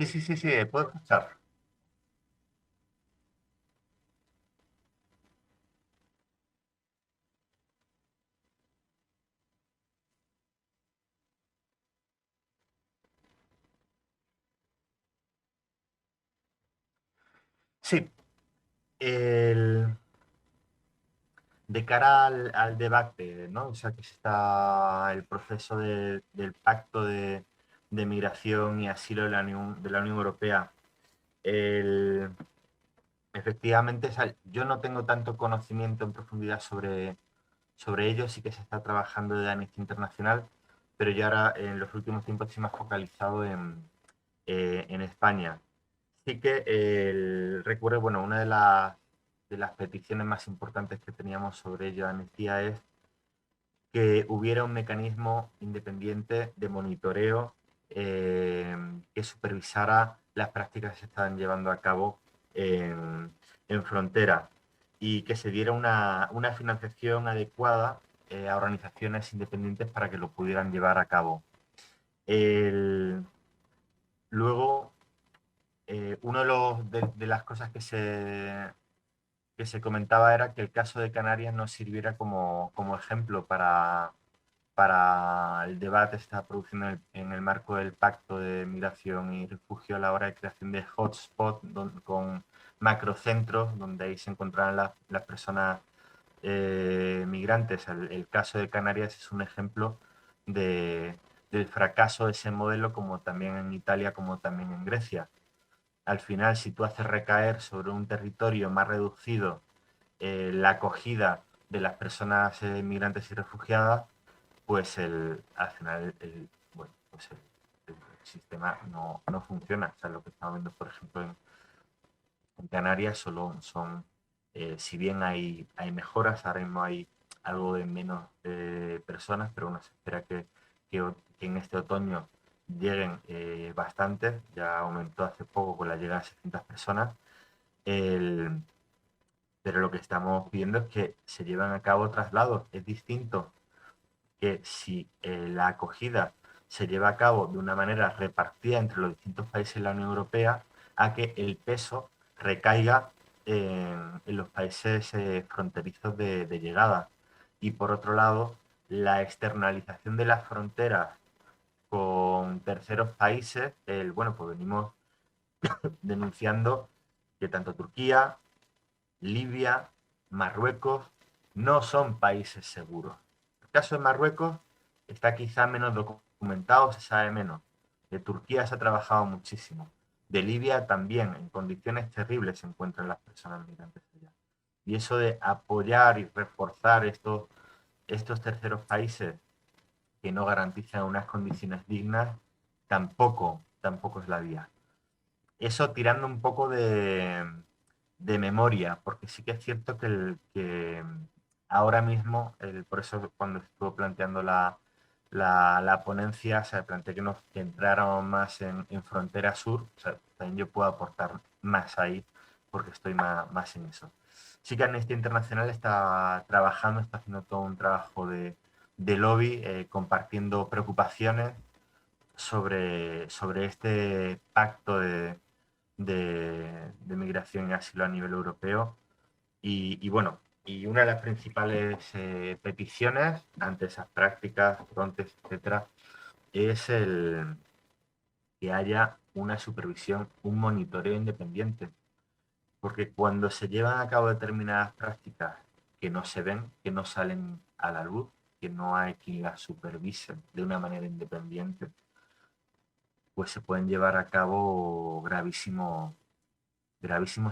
Sí, puedo escuchar. Sí, el, de cara al debate, ¿no? O sea, que está el proceso del pacto de migración y asilo de la Unión Europea. El, efectivamente, o sea, yo no tengo tanto conocimiento en profundidad sobre ello, sí que se está trabajando de Amnistía Internacional, pero yo ahora en los últimos tiempos estoy más focalizado en España. Sí que recuerdo, bueno, una de las peticiones más importantes que teníamos sobre ello, Amnistía, es que hubiera un mecanismo independiente de monitoreo que supervisara las prácticas que se estaban llevando a cabo en frontera y que se diera una financiación adecuada a organizaciones independientes para que lo pudieran llevar a cabo. Luego, una de las cosas que se comentaba era que el caso de Canarias nos sirviera como ejemplo para el debate que se está produciendo en el marco del Pacto de Migración y Refugio a la hora de creación de hotspots con macrocentros donde ahí se encontrarán las personas migrantes. El caso de Canarias es un ejemplo del fracaso de ese modelo, como también en Italia, como también en Grecia. Al final, si tú haces recaer sobre un territorio más reducido la acogida de las personas migrantes y refugiadas, pues al final bueno, pues el sistema no funciona. O sea, lo que estamos viendo, por ejemplo, en Canarias solo son, si bien hay mejoras, ahora mismo hay algo de menos personas, pero uno se espera que en este otoño lleguen bastantes, ya aumentó hace poco con la llegada de 600 personas, el, pero lo que estamos viendo es que se llevan a cabo traslados. Es distinto que si la acogida se lleva a cabo de una manera repartida entre los distintos países de la Unión Europea, a que el peso recaiga en los países fronterizos de llegada. Y por otro lado, la externalización de las fronteras con terceros países, bueno, pues venimos denunciando que tanto Turquía, Libia, Marruecos no son países seguros. El caso de Marruecos está quizá menos documentado, se sabe menos. De Turquía se ha trabajado muchísimo. De Libia también, en condiciones terribles se encuentran las personas migrantes allá. Y eso de apoyar y reforzar estos terceros países que no garantizan unas condiciones dignas, tampoco es la vía. Eso tirando un poco de memoria, porque sí que es cierto que ahora mismo, por eso cuando estuvo planteando la ponencia, se planteó que entráramos más en frontera sur, o sea, también yo puedo aportar más ahí, porque estoy más en eso. Sí que Amnistía Internacional está trabajando, está haciendo todo un trabajo de lobby, compartiendo preocupaciones sobre este pacto de migración y asilo a nivel europeo. Y bueno, y una de las principales peticiones ante esas prácticas, Frontex, etcétera, es que haya una supervisión, un monitoreo independiente. Porque cuando se llevan a cabo determinadas prácticas que no se ven, que no salen a la luz, que no hay quien las supervise de una manera independiente, pues se pueden llevar a cabo gravísimos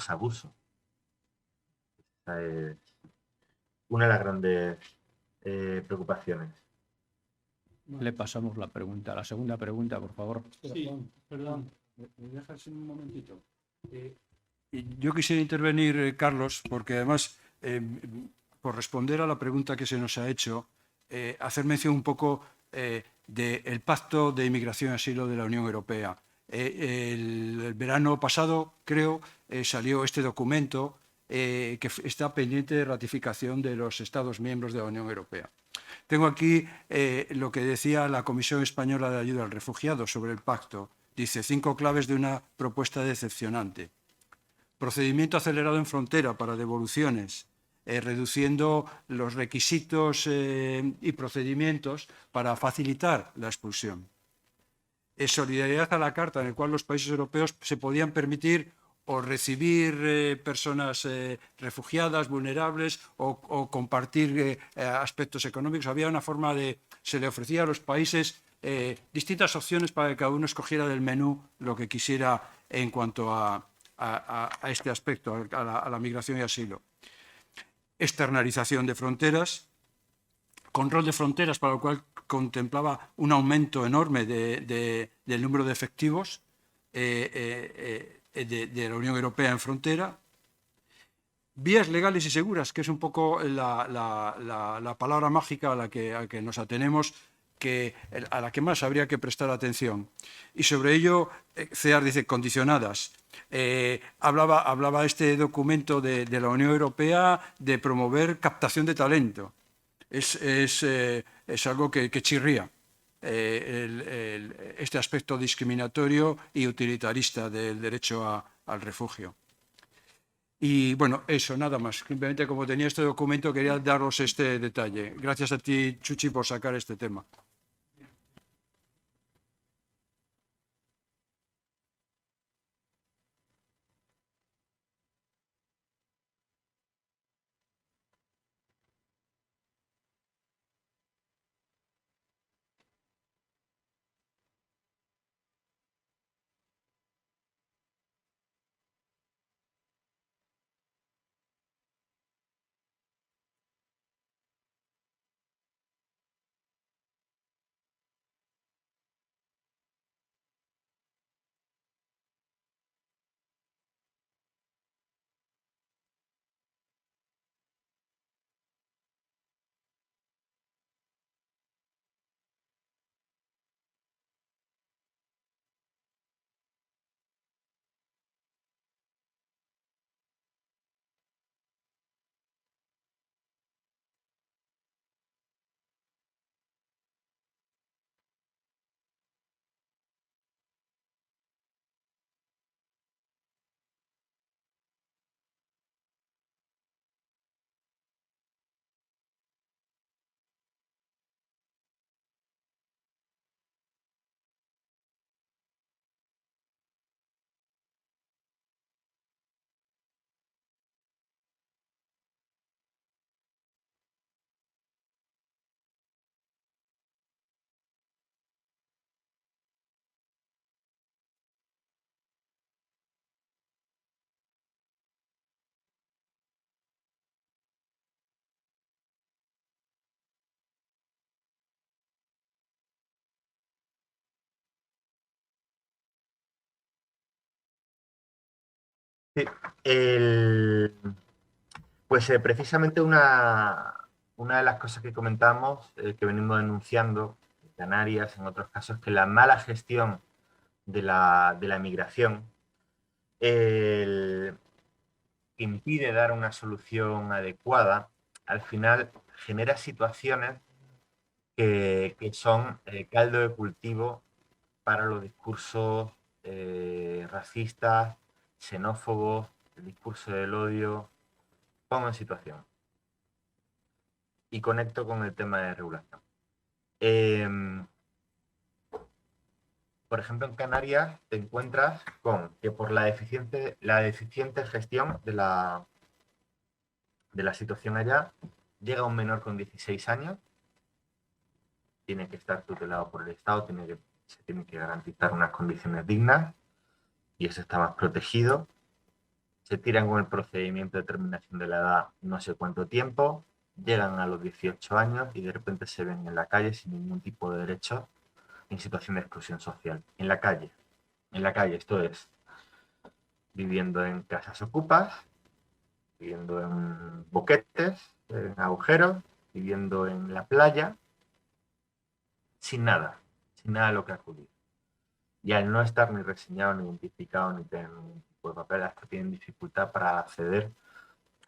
abusos. Esa es una de las grandes preocupaciones. Le pasamos la pregunta, la segunda pregunta, por favor. Sí, perdón, ¿me dejas un momentito? Yo quisiera intervenir, Carlos, porque además, por responder a la pregunta que se nos ha hecho, hacer mención un poco del Pacto de Inmigración y Asilo de la Unión Europea. El verano pasado, creo, salió este documento que está pendiente de ratificación de los Estados miembros de la Unión Europea. Tengo aquí lo que decía la Comisión Española de Ayuda al Refugiado sobre el pacto. Dice, 5 claves de una propuesta decepcionante. Procedimiento acelerado en frontera para devoluciones, reduciendo los requisitos y procedimientos para facilitar la expulsión. Solidaridad a la carta, en el cual los países europeos se podían permitir o recibir personas refugiadas, vulnerables, o compartir aspectos económicos. Había una forma de... Se le ofrecía a los países distintas opciones para que cada uno escogiera del menú lo que quisiera en cuanto a este aspecto, a la migración y asilo. Externalización de fronteras, control de fronteras, para lo cual contemplaba un aumento enorme del número de efectivos de la Unión Europea en frontera. Vías legales y seguras, que es un poco la palabra mágica a la que nos atenemos, a la que más habría que prestar atención. Y sobre ello, CEAR dice condicionadas. Hablaba este documento de la Unión Europea de promover captación de talento. Es algo que chirría, este aspecto discriminatorio y utilitarista del derecho al refugio. Y bueno, eso, nada más. Simplemente, como tenía este documento, quería daros este detalle. Gracias a ti, Chuchi, por sacar este tema. Sí, pues precisamente una de las cosas que comentamos, que venimos denunciando en Canarias, en otros casos, que la mala gestión de la migración impide dar una solución adecuada, al final genera situaciones que son caldo de cultivo para los discursos racistas, xenófobos, el discurso del odio. Pongo en situación. Y conecto con el tema de regulación. Por ejemplo, en Canarias te encuentras con que por la deficiente gestión de la situación allá, llega un menor con 16 años, tiene que estar tutelado por el Estado, se tienen que garantizar unas condiciones dignas y eso está más protegido. Se tiran con el procedimiento de determinación de la edad no sé cuánto tiempo, llegan a los 18 años y de repente se ven en la calle sin ningún tipo de derecho, en situación de exclusión social. En la calle, esto es, viviendo en casas ocupas, viviendo en boquetes, en agujeros, viviendo en la playa, sin nada a lo que acudir. Y al no estar ni reseñado, ni identificado, ni tener ningún tipo de papel, hasta tienen dificultad para acceder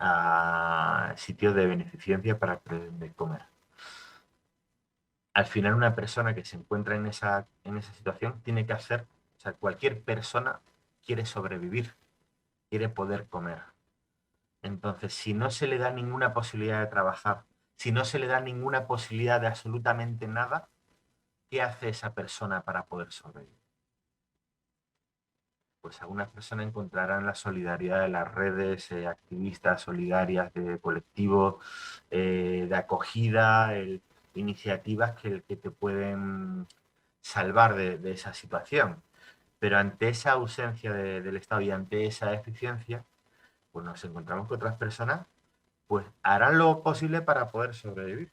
a sitios de beneficencia para de comer. Al final, una persona que se encuentra en esa situación tiene que hacer, sea, cualquier persona quiere sobrevivir, quiere poder comer. Entonces, si no se le da ninguna posibilidad de trabajar, si no se le da ninguna posibilidad de absolutamente nada, ¿qué hace esa persona para poder sobrevivir? Pues algunas personas encontrarán la solidaridad de las redes activistas, solidarias, de colectivos, de acogida, iniciativas que te pueden salvar de esa situación. Pero ante esa ausencia del Estado y ante esa deficiencia, pues nos encontramos con otras personas, pues harán lo posible para poder sobrevivir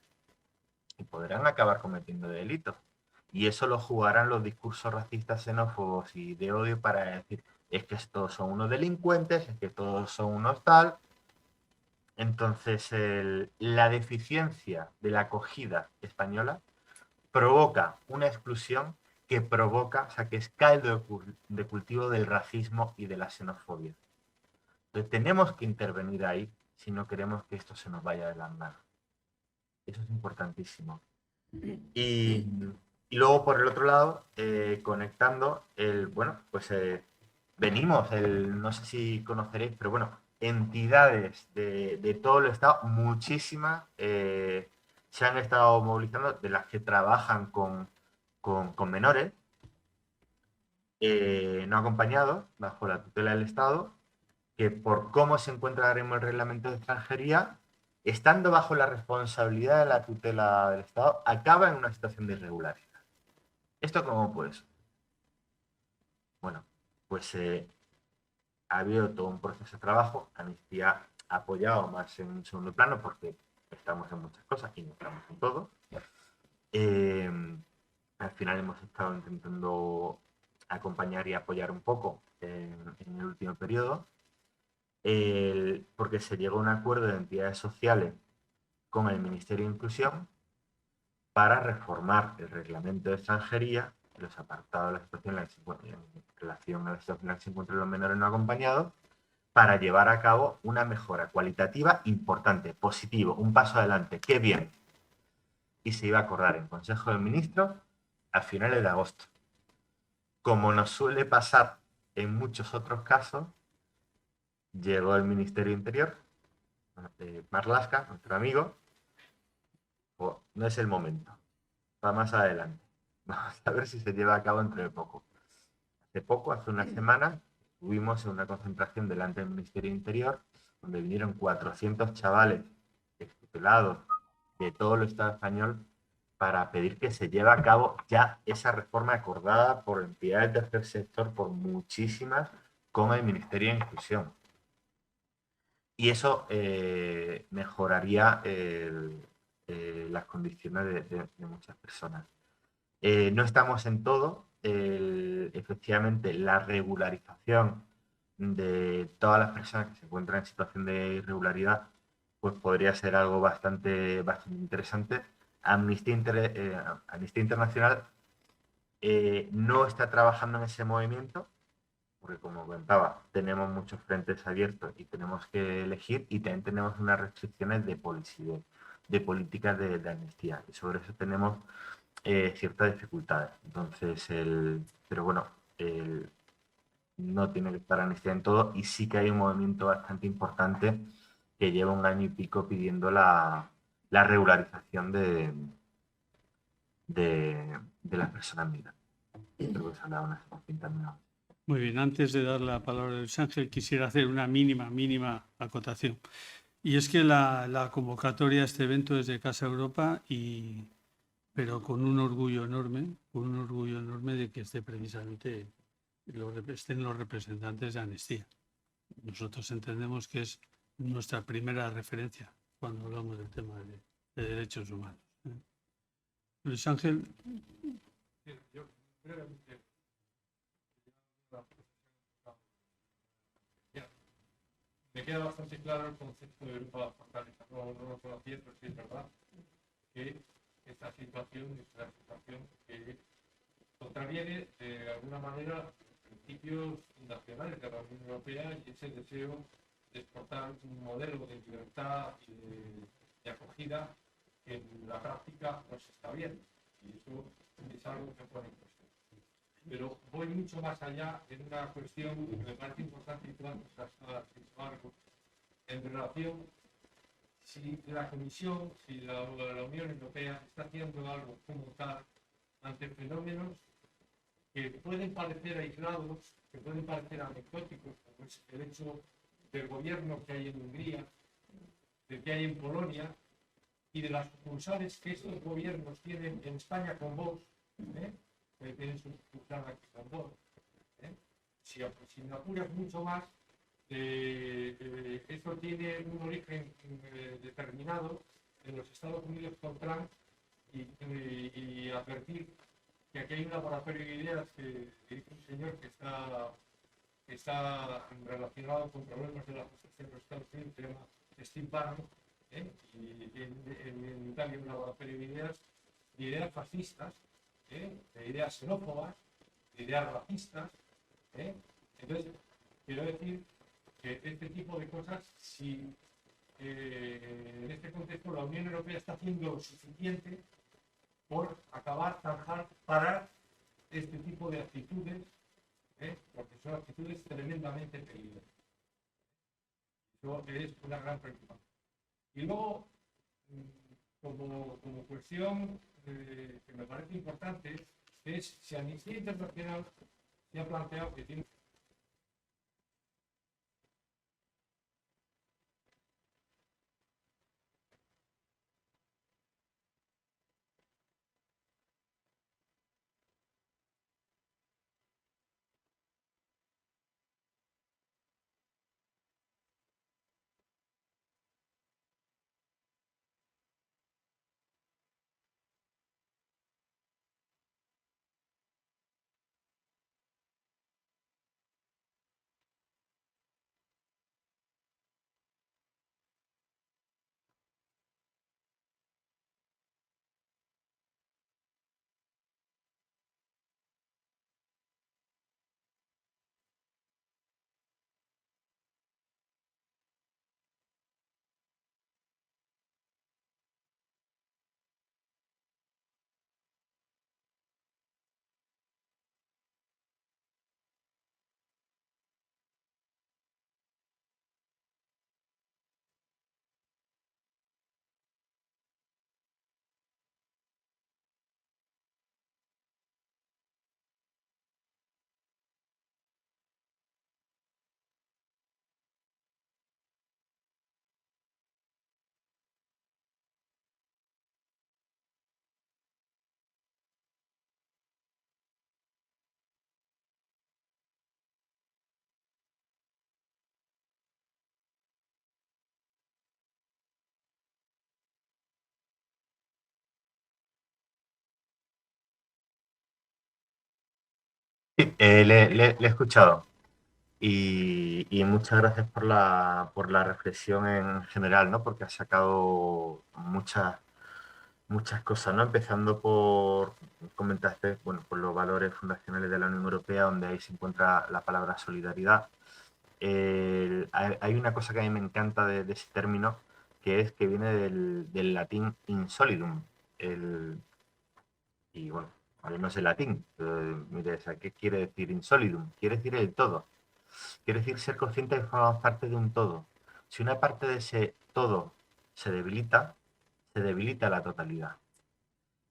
y podrán acabar cometiendo delitos. Y eso lo jugarán los discursos racistas, xenófobos y de odio para decir, es que todos son unos delincuentes, es que todos son unos tal. Entonces, la deficiencia de la acogida española provoca una exclusión que provoca, o sea, que es caldo de cultivo del racismo y de la xenofobia. Entonces, tenemos que intervenir ahí si no queremos que esto se nos vaya de las manos. Eso es importantísimo. Y luego, por el otro lado, conectando, venimos, no sé si conoceréis, pero bueno, entidades de todo el Estado, muchísimas, se han estado movilizando, de las que trabajan con menores, no acompañados, bajo la tutela del Estado, que por cómo se encuentra ahora mismo el reglamento de extranjería, estando bajo la responsabilidad de la tutela del Estado, acaba en una situación de irregularidad. ¿Esto cómo puede ser? Bueno, pues ha habido todo un proceso de trabajo. Amnistía ha apoyado más en un segundo plano porque estamos en muchas cosas y no estamos en todo. Al final hemos estado intentando acompañar y apoyar un poco en el último periodo. Porque se llegó a un acuerdo de entidades sociales con el Ministerio de Inclusión para reformar el reglamento de extranjería, los apartados de la situación en relación a la situación en la que se encuentran los menores no acompañados, para llevar a cabo una mejora cualitativa importante, positivo, un paso adelante, qué bien. Y se iba a acordar en Consejo de Ministros a finales de agosto. Como nos suele pasar en muchos otros casos, llegó el Ministerio de Interior, Marlaska, nuestro amigo, no es el momento, va más adelante. Vamos a ver si se lleva a cabo dentro de poco. Hace una semana, estuvimos en una concentración delante del Ministerio de Interior, donde vinieron 400 chavales extutelados de todo el Estado español para pedir que se lleve a cabo ya esa reforma acordada por entidades del tercer sector, por muchísimas, con el Ministerio de Inclusión. Y eso mejoraría las condiciones de muchas personas. No estamos en todo. Efectivamente, la regularización de todas las personas que se encuentran en situación de irregularidad pues podría ser algo bastante interesante. Amnistía Internacional no está trabajando en ese movimiento, porque como comentaba, tenemos muchos frentes abiertos y tenemos que elegir, y también tenemos unas restricciones de políticas de amnistía, y sobre eso tenemos ciertas dificultades. Entonces, pero bueno, no tiene que estar amnistía en todo, y sí que hay un movimiento bastante importante que lleva un año y pico pidiendo la regularización de las personas migrantes. Creo que se ha dado una situación también. Muy bien, antes de dar la palabra a Luis Ángel, quisiera hacer una mínima acotación. Y es que la convocatoria a este evento es de Casa Europa, pero con un orgullo enorme de que precisamente estén los representantes de Amnistía. Nosotros entendemos que es nuestra primera referencia cuando hablamos del tema de derechos humanos. Luis Ángel. Yo brevemente, me queda bastante claro el concepto de Europa fortaleza. No lo conocía, pero sí es verdad que esta situación es una situación que contraviene de alguna manera los principios fundacionales de la Unión Europea y ese deseo de exportar un modelo de libertad y de acogida que en la práctica no se está viendo. Y eso es algo que pone en cuestión. pero voy mucho más allá en una cuestión que me parece importante y tú antes has dicho algo, en relación si la Comisión, si la Unión Europea está haciendo algo como tal ante fenómenos que pueden parecer aislados, que pueden parecer anecdóticos, como es el hecho del gobierno que hay en Hungría, del que hay en Polonia, y de las sucursales que estos gobiernos tienen en España con Vox, que tienen su sucursal aquí con Vox. Si me apuras mucho más, esto tiene un origen determinado en los Estados Unidos con Trump y advertir que aquí hay un laboratorio de ideas que dice un señor que está relacionado con problemas de la justicia en los Estados Unidos, se llama Steve Bannon, y en Italia un laboratorio de ideas fascistas, de ideas xenófobas, de ideas racistas. Entonces, quiero decir que este tipo de cosas, si en este contexto la Unión Europea está haciendo lo suficiente por acabar, zanjar, parar este tipo de actitudes, porque son actitudes tremendamente peligrosas. Eso es una gran preocupación. Y luego, como cuestión que me parece importante, es si Amnistía Internacional se ha planteado que tiene Sí, le he escuchado y muchas gracias por la reflexión en general, ¿no? Porque ha sacado muchas cosas, ¿no? Empezando por, comentaste, bueno, por los valores fundacionales de la Unión Europea, donde ahí se encuentra la palabra solidaridad. Hay una cosa que a mí me encanta de ese término, que es que viene del latín insolidum. Y bueno, hablemos de latín. Mire, ¿qué quiere decir insolidum? Quiere decir el todo. Quiere decir ser consciente de que formamos parte de un todo. Si una parte de ese todo se debilita la totalidad.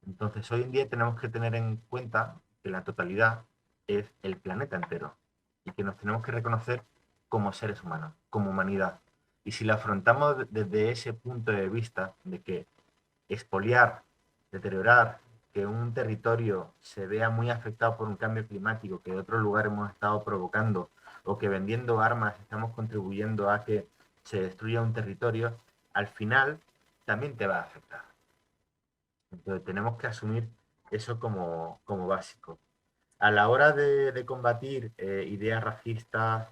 Entonces, hoy en día tenemos que tener en cuenta que la totalidad es el planeta entero y que nos tenemos que reconocer como seres humanos, como humanidad. Y si la afrontamos desde ese punto de vista de que expoliar, deteriorar, que un territorio se vea muy afectado por un cambio climático que de otro lugar hemos estado provocando, o que vendiendo armas estamos contribuyendo a que se destruya un territorio, al final también te va a afectar. Entonces tenemos que asumir eso como básico. A la hora de combatir ideas racistas,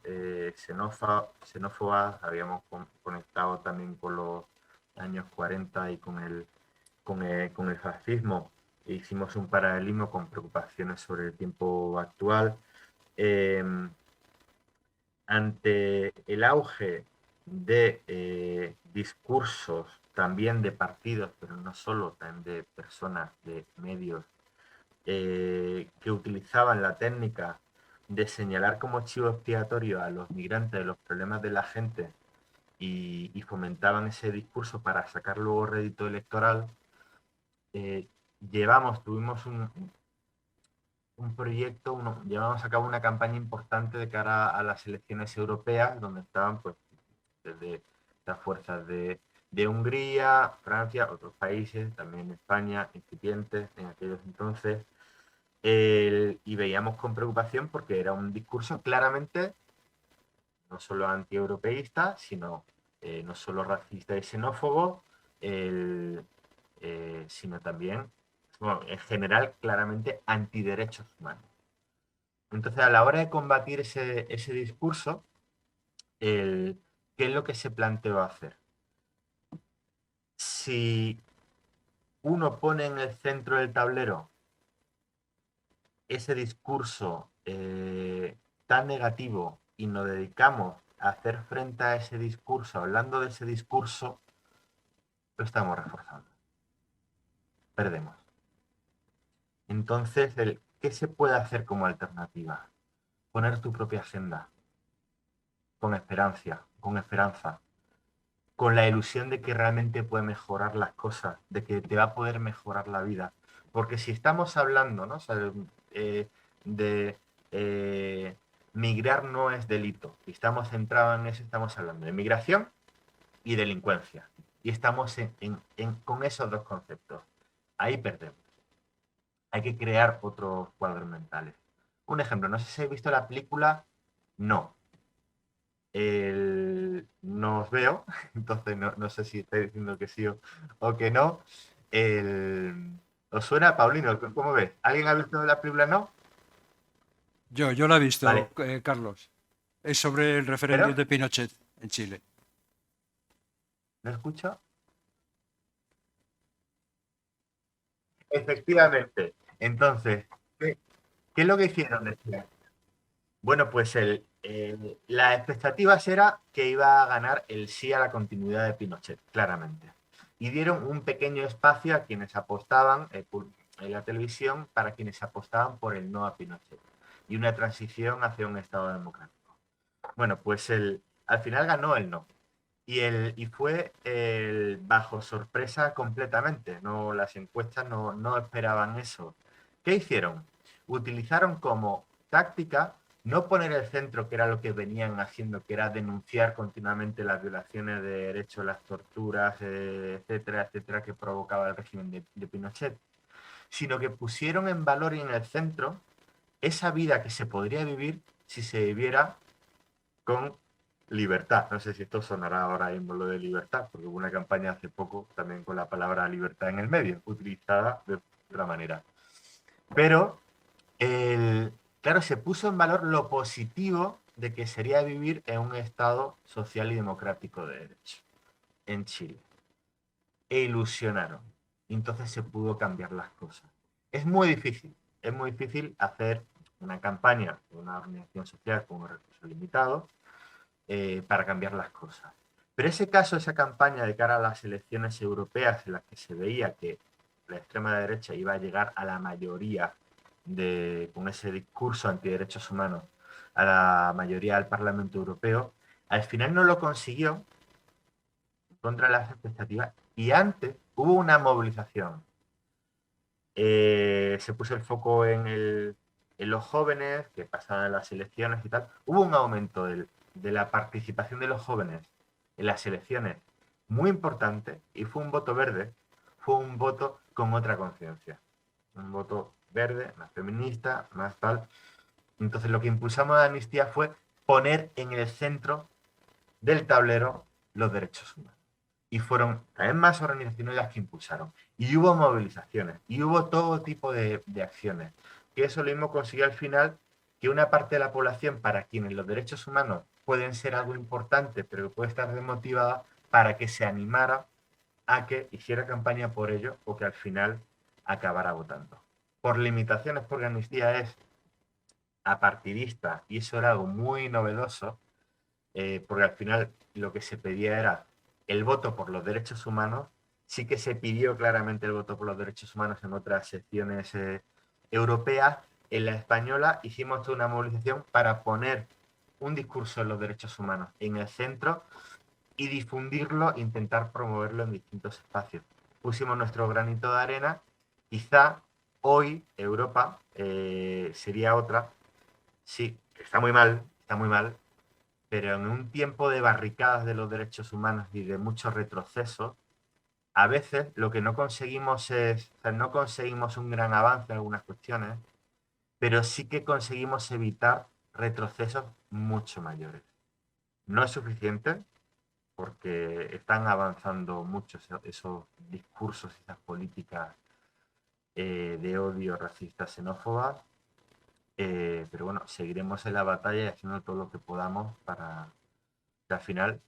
xenófobas, habíamos conectado también con los años 40 y con el fascismo, e hicimos un paralelismo con preocupaciones sobre el tiempo actual. Ante el auge de discursos, también de partidos, pero no solo, también de personas, de medios que utilizaban la técnica de señalar como chivo expiatorio a los migrantes de los problemas de la gente y fomentaban ese discurso para sacar luego rédito electoral, tuvimos un proyecto, llevamos a cabo una campaña importante de cara a las elecciones europeas, donde estaban pues desde las fuerzas de Hungría, Francia, otros países, también España, incipientes en aquellos entonces, y veíamos con preocupación porque era un discurso claramente no solo antieuropeísta, sino no solo racista y xenófobo, sino también, bueno, en general, claramente antiderechos humanos. Entonces, a la hora de combatir ese discurso, ¿qué es lo que se planteó hacer? Si uno pone en el centro del tablero ese discurso tan negativo y nos dedicamos a hacer frente a ese discurso, hablando de ese discurso, lo estamos reforzando. Perdemos. Entonces, ¿qué se puede hacer como alternativa? Poner tu propia agenda, con esperanza, con la ilusión de que realmente puede mejorar las cosas, de que te va a poder mejorar la vida. Porque si estamos hablando, ¿no? O sea, de migrar no es delito. Si estamos centrados en eso, estamos hablando de migración y delincuencia. Y estamos con esos dos conceptos. Ahí perdemos. Hay que crear otros cuadros mentales. Un ejemplo, no sé si habéis visto la película No. No os veo, entonces no sé si estáis diciendo que sí o que no. ¿Os suena, Paulino? ¿Cómo ves? ¿Alguien ha visto la película No? Yo la he visto, Vale. Carlos. Es sobre el referéndum ¿Pero? de Pinochet en Chile. ¿No escucho? Efectivamente. Entonces, ¿qué es lo que hicieron? Decían, bueno, pues las expectativas era que iba a ganar el sí a la continuidad de Pinochet, claramente. Y dieron un pequeño espacio a quienes apostaban en la televisión para quienes apostaban por el no a Pinochet y una transición hacia un Estado democrático. Bueno, pues al final ganó el no. Y fue bajo sorpresa completamente. No, las encuestas no esperaban eso. ¿Qué hicieron? Utilizaron como táctica no poner el centro, que era lo que venían haciendo, que era denunciar continuamente las violaciones de derechos, las torturas, etcétera, etcétera, que provocaba el régimen de Pinochet, sino que pusieron en valor y en el centro esa vida que se podría vivir si se viviera con libertad. No sé si esto sonará ahora mismo lo de libertad, porque hubo una campaña hace poco también con la palabra libertad en el medio, utilizada de otra manera. Pero, claro, se puso en valor lo positivo de que sería vivir en un Estado social y democrático de derecho en Chile. E ilusionaron. Y entonces se pudo cambiar las cosas. Es muy difícil hacer una campaña de una organización social con un recurso limitado para cambiar las cosas. Pero ese caso, esa campaña de cara a las elecciones europeas en las que se veía que la extrema derecha iba a llegar a la mayoría con ese discurso antiderechos humanos, a la mayoría del Parlamento Europeo, al final no lo consiguió contra las expectativas y antes hubo una movilización. Se puso el foco en los jóvenes que pasaban las elecciones y tal. Hubo un aumento de la participación de los jóvenes en las elecciones muy importante y fue un voto verde, fue un voto con otra conciencia. Un voto verde, más feminista, más tal. Entonces lo que impulsamos de Amnistía fue poner en el centro del tablero los derechos humanos. Y fueron también más organizaciones las que impulsaron. Y hubo movilizaciones, y hubo todo tipo de acciones. Que eso lo mismo consiguió al final que una parte de la población para quienes los derechos humanos pueden ser algo importante, pero que puede estar desmotivada, para que se animara a que hiciera campaña por ello o que al final acabara votando. Por limitaciones, porque Amnistía es apartidista y eso era algo muy novedoso, porque al final lo que se pedía era el voto por los derechos humanos. Sí que se pidió claramente el voto por los derechos humanos en otras secciones europeas, en la española hicimos toda una movilización para poner un discurso de los derechos humanos en el centro y difundirlo, intentar promoverlo en distintos espacios. Pusimos nuestro granito de arena. Quizá hoy Europa sería otra. Sí, está muy mal, pero en un tiempo de barricadas de los derechos humanos y de mucho retroceso, a veces lo que no conseguimos es, o sea, no conseguimos un gran avance en algunas cuestiones, pero sí que conseguimos evitar retrocesos mucho mayores. No es suficiente, porque están avanzando mucho esos discursos, esas políticas de odio, racistas, xenófobas, pero bueno, seguiremos en la batalla y haciendo todo lo que podamos para que al final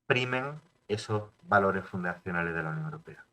primen esos valores fundacionales de la Unión Europea.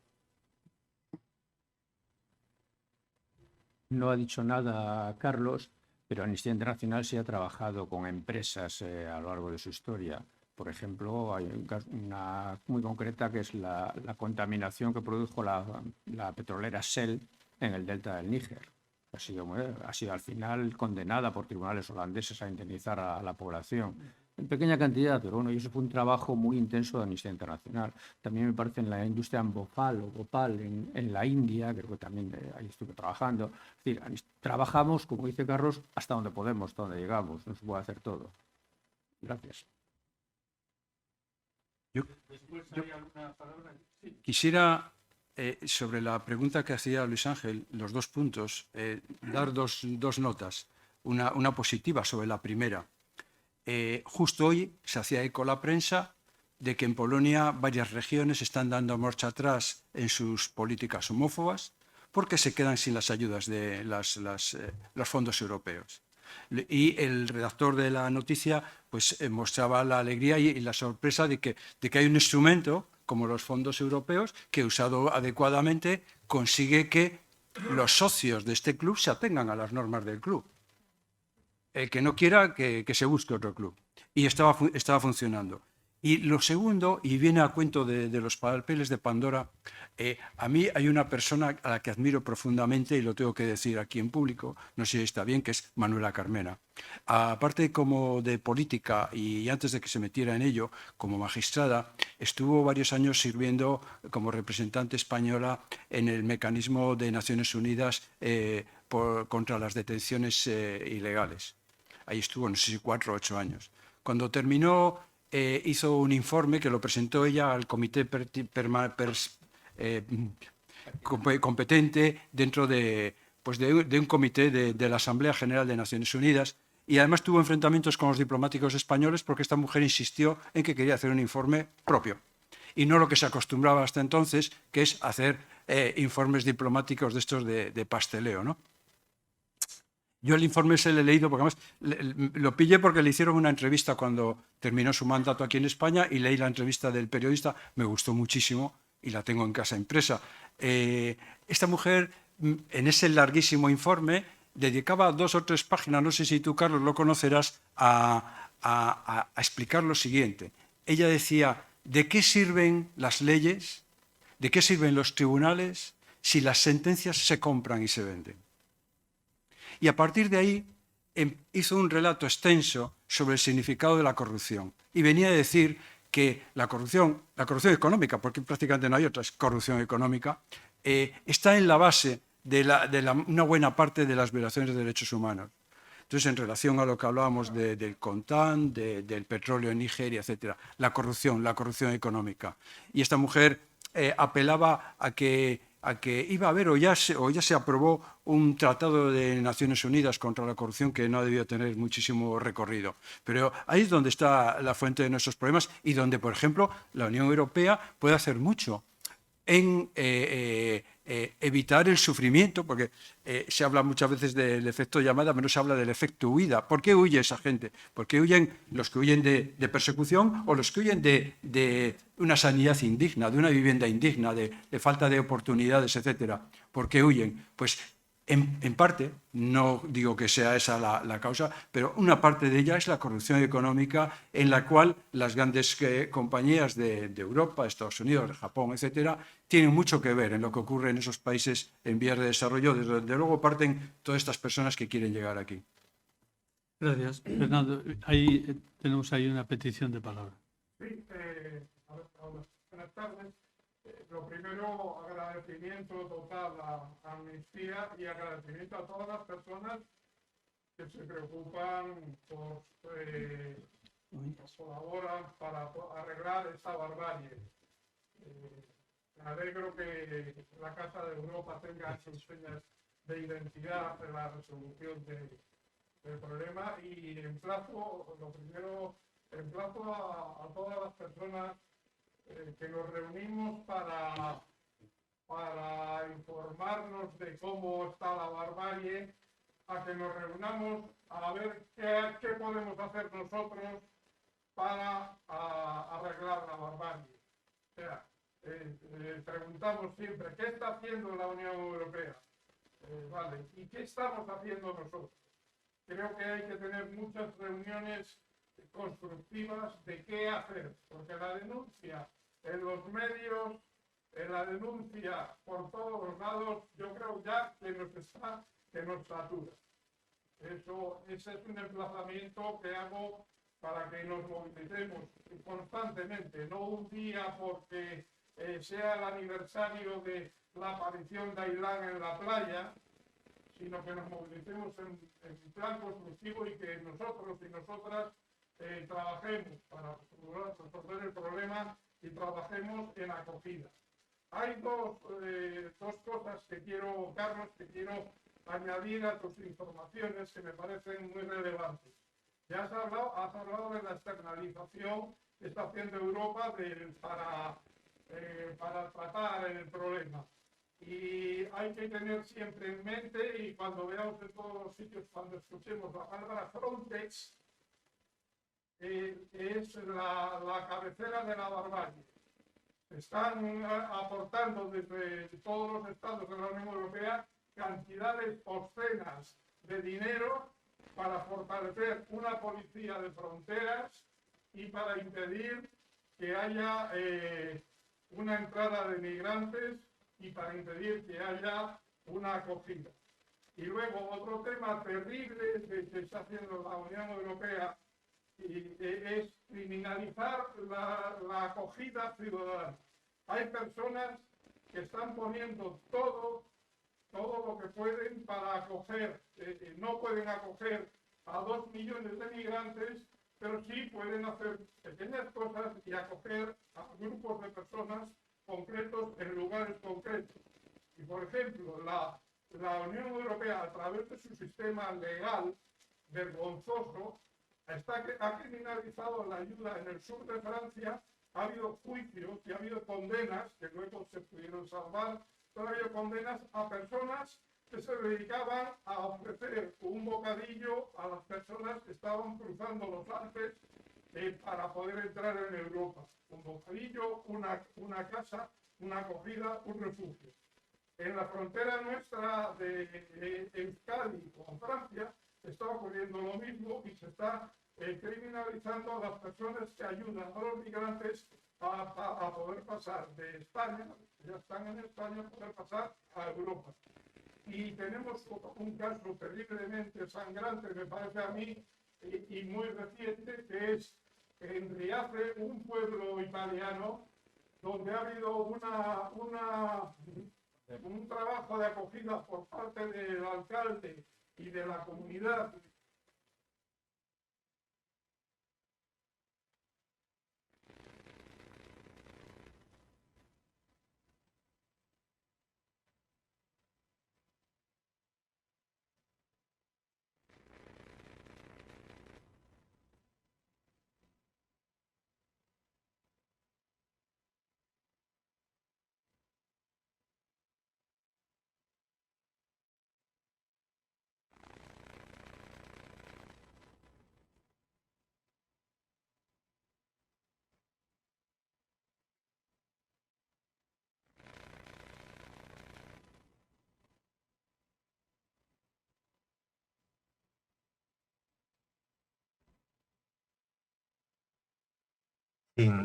No ha dicho nada Carlos, pero Amnistía Internacional sí ha trabajado con empresas a lo largo de su historia. Por ejemplo, hay una muy concreta que es la contaminación que produjo la petrolera Shell en el delta del Níger. Ha sido al final condenada por tribunales holandeses a indemnizar a la población. En pequeña cantidad, pero bueno, y eso fue un trabajo muy intenso de Amnistía Internacional. También me parece en la industria Bhopal en la India, creo que también ahí estuve trabajando. Es decir, trabajamos, como dice Carlos, hasta donde podemos, hasta donde llegamos, no se puede hacer todo. Gracias. Quisiera, sobre la pregunta que hacía Luis Ángel, los dos puntos, dar dos notas. Una positiva sobre la primera. Justo hoy se hacía eco la prensa de que en Polonia varias regiones están dando marcha atrás en sus políticas homófobas porque se quedan sin las ayudas de los fondos europeos. Y el redactor de la noticia pues, mostraba la alegría y la sorpresa de que hay un instrumento como los fondos europeos que, usado adecuadamente, consigue que los socios de este club se atengan a las normas del club. El que no quiera, que se busque otro club. Y estaba funcionando. Y lo segundo, y viene a cuento de los papeles de Pandora, a mí hay una persona a la que admiro profundamente, y lo tengo que decir aquí en público, no sé si está bien, que es Manuela Carmena. Aparte como de política, y antes de que se metiera en ello, como magistrada, estuvo varios años sirviendo como representante española en el mecanismo de Naciones Unidas contra las detenciones ilegales. Ahí estuvo, no sé si 4 o 8 años. Cuando terminó, hizo un informe que lo presentó ella al comité competente dentro de un comité de la Asamblea General de Naciones Unidas, y además tuvo enfrentamientos con los diplomáticos españoles porque esta mujer insistió en que quería hacer un informe propio y no lo que se acostumbraba hasta entonces, que es hacer informes diplomáticos de estos de pasteleo, ¿no? Yo el informe se lo he leído porque además lo pillé porque le hicieron una entrevista cuando terminó su mandato aquí en España y leí la entrevista del periodista, me gustó muchísimo y la tengo en casa impresa. Esta mujer, en ese larguísimo informe, dedicaba 2 o 3 páginas, no sé si tú, Carlos, lo conocerás, a explicar lo siguiente. Ella decía, ¿de qué sirven las leyes? ¿De qué sirven los tribunales si las sentencias se compran y se venden? Y a partir de ahí hizo un relato extenso sobre el significado de la corrupción. Y venía a decir que la corrupción económica, porque prácticamente no hay otra, es corrupción económica, está en la base de una buena parte de las violaciones de derechos humanos. Entonces, en relación a lo que hablábamos del coltán, del petróleo en Nigeria, etc., la corrupción económica. Y esta mujer apelaba a que iba a haber o ya se aprobó un tratado de Naciones Unidas contra la corrupción que no debió tener muchísimo recorrido. Pero ahí es donde está la fuente de nuestros problemas y donde, por ejemplo, la Unión Europea puede hacer mucho en evitar el sufrimiento, porque se habla muchas veces del efecto llamada, pero no se habla del efecto huida. ¿Por qué huye esa gente? ¿Por qué huyen los que huyen de persecución o los que huyen de una sanidad indigna, de una vivienda indigna, de falta de oportunidades, etcétera? ¿Por qué huyen? Pues En parte, no digo que sea esa la causa, pero una parte de ella es la corrupción económica en la cual las grandes compañías de Europa, Estados Unidos, Japón, etcétera, tienen mucho que ver en lo que ocurre en esos países en vías de desarrollo, desde donde luego parten todas estas personas que quieren llegar aquí. Gracias. Fernando, tenemos ahí una petición de palabra. Sí, buenas tardes. Lo primero, agradecimiento total a Amnistía y agradecimiento a todas las personas que se preocupan colaboran para arreglar esta barbarie. Me alegro que la Casa de Europa tenga sus señas de identidad en la resolución del problema y emplazo a todas las personas que nos reunimos para informarnos de cómo está la barbarie, a que nos reunamos a ver qué podemos hacer nosotros para arreglar la barbarie. O sea, preguntamos siempre, ¿qué está haciendo la Unión Europea? Vale, ¿y qué estamos haciendo nosotros? Creo que hay que tener muchas reuniones constructivas de qué hacer, porque la denuncia en los medios, la denuncia por todos los lados, yo creo ya que nos satura. Ese es un emplazamiento que hago para que nos movilicemos constantemente, no un día porque sea el aniversario de la aparición de Ailán en la playa, sino que nos movilicemos en plan constructivo y que nosotros y nosotras trabajemos para resolver el problema y trabajemos en acogida. Hay dos cosas que quiero, Carlos, añadir a tus informaciones que me parecen muy relevantes. Ya has hablado de la externalización que está haciendo Europa para tratar el problema. Y hay que tener siempre en mente, y cuando veamos en todos los sitios, cuando escuchemos la palabra Frontex, es la cabecera de la barbarie. Están aportando desde todos los estados de la Unión Europea cantidades obscenas de dinero para fortalecer una policía de fronteras y para impedir que haya una entrada de migrantes y para impedir que haya una acogida. Y luego otro tema terrible que está haciendo la Unión Europea es criminalizar la acogida ciudadana. Hay personas que están poniendo todo lo que pueden para acoger. No pueden acoger a 2 millones de migrantes, pero sí pueden hacer pequeñas cosas y acoger a grupos de personas concretos en lugares concretos. Y por ejemplo, la Unión Europea, a través de su sistema legal vergonzoso, ha criminalizado la ayuda en el sur de Francia. Ha habido juicios y ha habido condenas que luego se pudieron salvar, pero ha habido condenas a personas que se dedicaban a ofrecer un bocadillo a las personas que estaban cruzando los Alpes para poder entrar en Europa. Un bocadillo, una casa, una acogida, un refugio. En la frontera nuestra de Euskadi con Francia está ocurriendo lo mismo y se está criminalizando a las personas que ayudan a los migrantes a poder pasar de España, ya están en España, a poder pasar a Europa. Y tenemos un caso terriblemente sangrante, me parece a mí, y muy reciente, que es en Riace, un pueblo italiano, donde ha habido un trabajo de acogida por parte del alcalde y de la comunidad.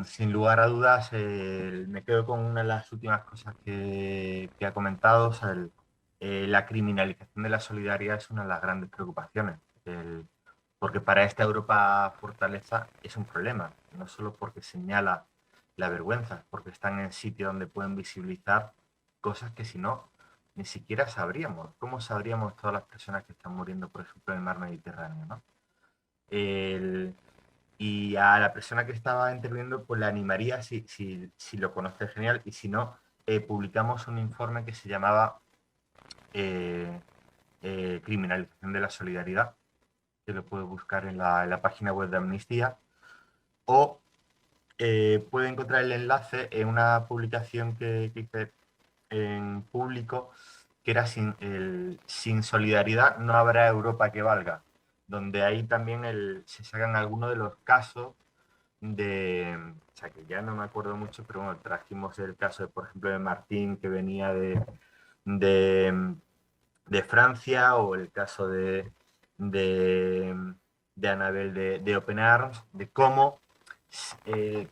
Sin lugar a dudas, me quedo con una de las últimas cosas que ha comentado. O sea, la criminalización de la solidaridad es una de las grandes preocupaciones, porque para esta Europa fortaleza es un problema, no solo porque señala la vergüenza, porque están en sitios donde pueden visibilizar cosas que si no, ni siquiera sabríamos. ¿Cómo sabríamos todas las personas que están muriendo, por ejemplo, en el mar Mediterráneo, ¿no? Y a la persona que estaba interviniendo, pues le animaría, si lo conoce, genial, y si no, publicamos un informe que se llamaba Criminalización de la Solidaridad, que lo puede buscar en la página web de Amnistía, o puede encontrar el enlace en una publicación que hice en público, que era sin solidaridad no habrá Europa que valga, donde ahí también se sacan algunos de los casos o sea, que ya no me acuerdo mucho, pero bueno, trajimos el caso, por ejemplo, de Martín, que venía de, de Francia, o el caso de Anabel de Open Arms, de cómo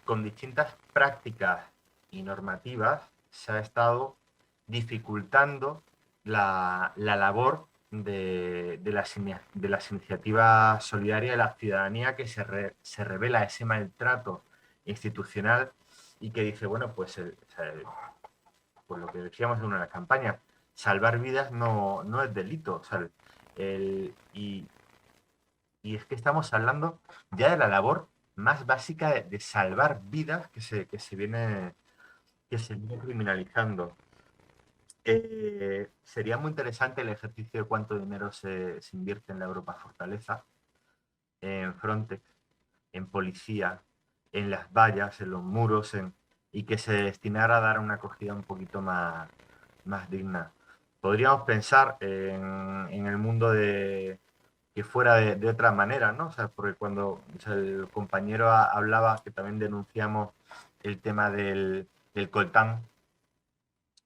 con distintas prácticas y normativas se ha estado dificultando la labor de las iniciativas solidarias de la ciudadanía, que se revela ese maltrato institucional y que dice, bueno, pues lo que decíamos en una de las campañas, salvar vidas no es delito. O sea, y es que estamos hablando ya de la labor más básica de salvar vidas que se viene criminalizando. Sería muy interesante el ejercicio de cuánto dinero se invierte en la Europa Fortaleza, en Frontex, en policía, en las vallas, en los muros, y que se destinara a dar una acogida un poquito más digna. Podríamos pensar en el mundo que fuera de otra manera, ¿no? O sea, porque cuando el compañero hablaba, que también denunciamos el tema del coltán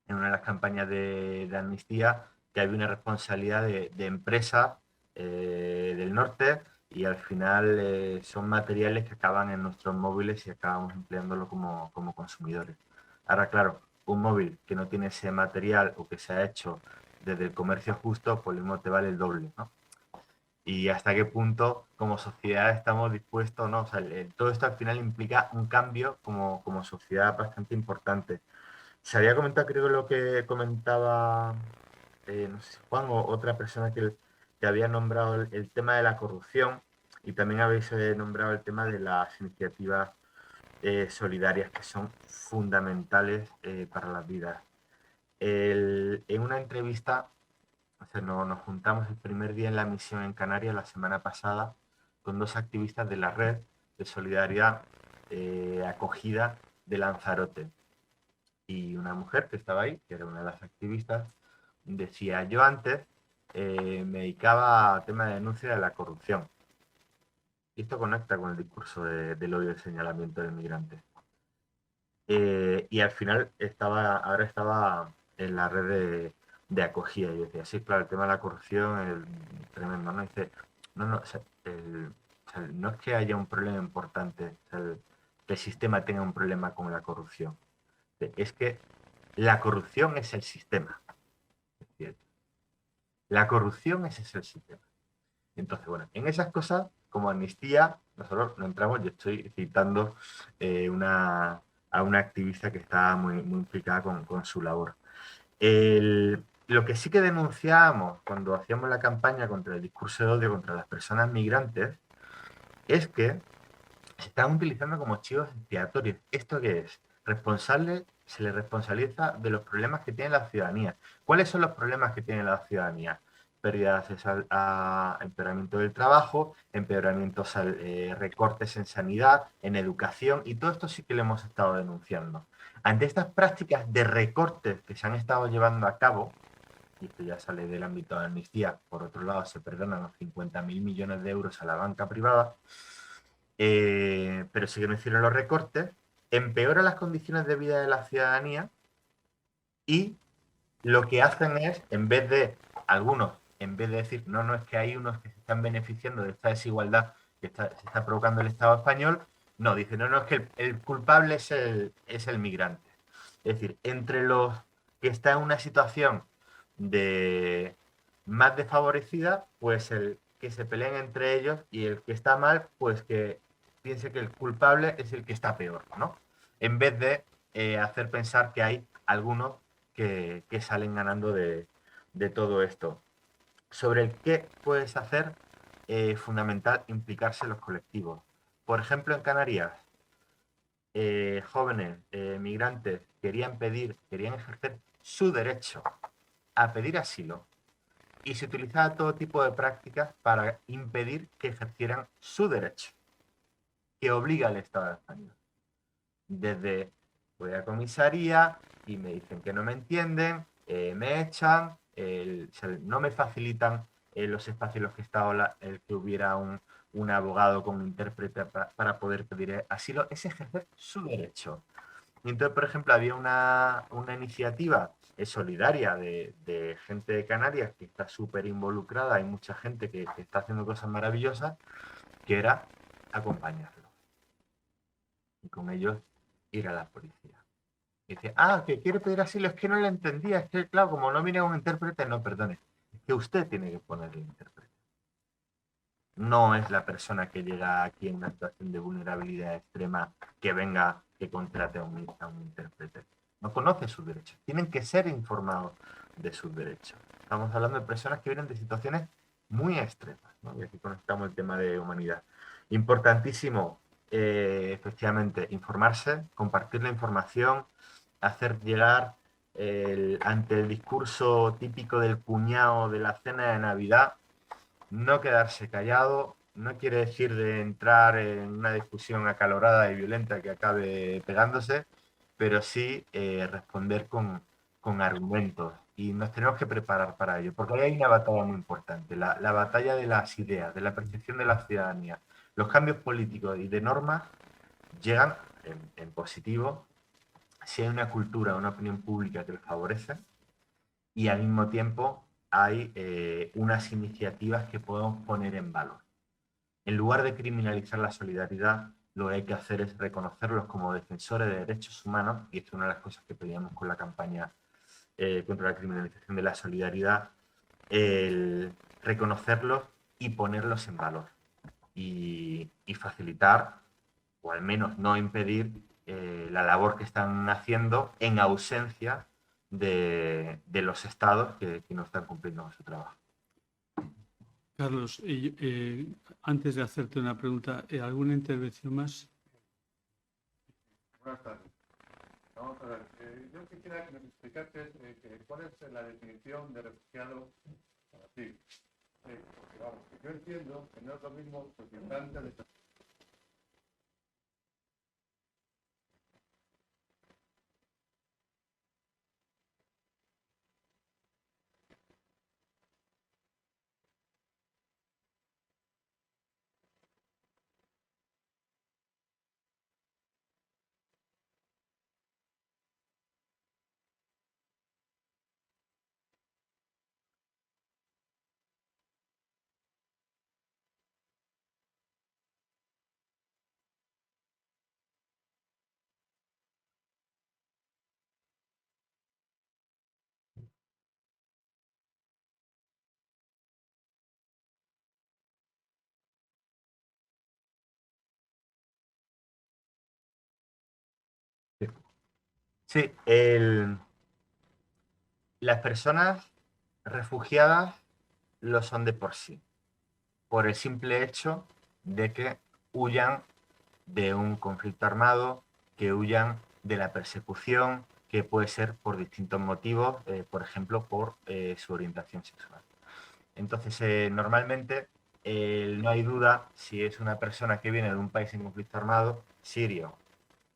en una de las campañas de amnistía, que había una responsabilidad de empresas del norte, y al final son materiales que acaban en nuestros móviles y acabamos empleándolo como consumidores. Ahora, claro, un móvil que no tiene ese material o que se ha hecho desde el comercio justo, pues lo mismo te vale el doble, ¿no? Y hasta qué punto como sociedad estamos dispuestos, ¿no? O sea, todo esto al final implica un cambio como sociedad bastante importante. Se había comentado, creo, lo que comentaba, no sé si Juan o otra persona que había nombrado el tema de la corrupción, y también habéis nombrado el tema de las iniciativas solidarias, que son fundamentales para las vidas. En una entrevista, o sea, nos juntamos el primer día en la misión en Canarias la semana pasada con dos activistas de la red de solidaridad acogida de Lanzarote. Y una mujer que estaba ahí, que era una de las activistas, decía: yo antes me dedicaba a tema de denuncia de la corrupción. Y esto conecta con el discurso del odio y el señalamiento del migrante. Y al final ahora estaba en la red de acogida, y decía, sí, claro, el tema de la corrupción es tremendo, ¿no? Y dice, no, o sea, no es que haya un problema importante, o sea, que el sistema tenga un problema con la corrupción. Es que la corrupción es el sistema. Es decir, la corrupción es el sistema. Entonces, bueno, en esas cosas, como amnistía, nosotros no entramos. Yo estoy citando a una activista que está muy implicada con su labor. Lo que sí que denunciábamos cuando hacíamos la campaña contra el discurso de odio contra las personas migrantes es que se están utilizando como chivos expiatorios. ¿Esto qué es? Se le responsabiliza de los problemas que tiene la ciudadanía. ¿Cuáles son los problemas que tiene la ciudadanía? Pérdida de acceso a empeoramiento del trabajo, empeoramientos, recortes en sanidad, en educación, y todo esto sí que lo hemos estado denunciando. Ante estas prácticas de recortes que se han estado llevando a cabo, y esto ya sale del ámbito de amnistía, por otro lado se perdonan los 50.000 millones de euros a la banca privada, pero sí que no hicieron los recortes, empeora las condiciones de vida de la ciudadanía, y lo que hacen es, en vez de decir, no, es que hay unos que se están beneficiando de esta desigualdad que se está provocando el Estado español, No, dice, no, no, es que el culpable es el migrante. Es decir, entre los que están en una situación de más desfavorecida, pues el que se peleen entre ellos, y el que está mal, pues que piense que el culpable es el que está peor, ¿no? En vez de hacer pensar que hay algunos que salen ganando de todo esto. Sobre el qué puedes hacer, fundamental implicarse en los colectivos. Por ejemplo, en Canarias, jóvenes migrantes querían ejercer su derecho a pedir asilo, y se utilizaba todo tipo de prácticas para impedir que ejercieran su derecho, que obliga al Estado español. Desde voy a comisaría y me dicen que no me entienden, me echan, no me facilitan los espacios en los que estaba el que hubiera un abogado con un intérprete para poder pedir asilo, es ejercer su derecho. Y entonces, por ejemplo, había una iniciativa solidaria de gente de Canarias que está súper involucrada, hay mucha gente que está haciendo cosas maravillosas, que era acompañarlos. Y con ellos ir a la policía. Y dice, que quiere pedir asilo, es que no le entendía, es que claro, como no viene un intérprete, no, perdone, es que usted tiene que poner el intérprete. No es la persona que llega aquí en una situación de vulnerabilidad extrema que venga, que contrate a un intérprete. No conoce sus derechos. Tienen que ser informados de sus derechos. Estamos hablando de personas que vienen de situaciones muy extremas, ¿no? Y aquí conectamos el tema de humanidad. Importantísimo, efectivamente, informarse, compartir la información, hacer llegar ante el discurso típico del cuñado de la cena de Navidad, no quedarse callado. No quiere decir de entrar en una discusión acalorada y violenta que acabe pegándose, pero sí responder con argumentos. Y nos tenemos que preparar para ello, porque ahí hay una batalla muy importante, la batalla de las ideas, de la percepción de la ciudadanía. Los cambios políticos y de normas llegan en positivo si hay una cultura, una opinión pública que les favorece, y al mismo tiempo hay unas iniciativas que podemos poner en valor. En lugar de criminalizar la solidaridad, lo que hay que hacer es reconocerlos como defensores de derechos humanos, y esto es una de las cosas que pedíamos con la campaña contra la criminalización de la solidaridad, el reconocerlos y ponerlos en valor, y facilitar, o al menos no impedir, la labor que están haciendo en ausencia de los estados que no están cumpliendo con su trabajo. Carlos, antes de hacerte una pregunta, ¿alguna intervención más? Buenas tardes. Vamos a ver, yo quisiera que nos explicases cuál es la definición de refugiado para ti. Porque vamos, yo entiendo que no es lo mismo solicitante de Sí, las personas refugiadas lo son de por sí, por el simple hecho de que huyan de un conflicto armado, que huyan de la persecución, que puede ser por distintos motivos, por ejemplo, por su orientación sexual. Entonces, normalmente, no hay duda si es una persona que viene de un país en conflicto armado, sirio,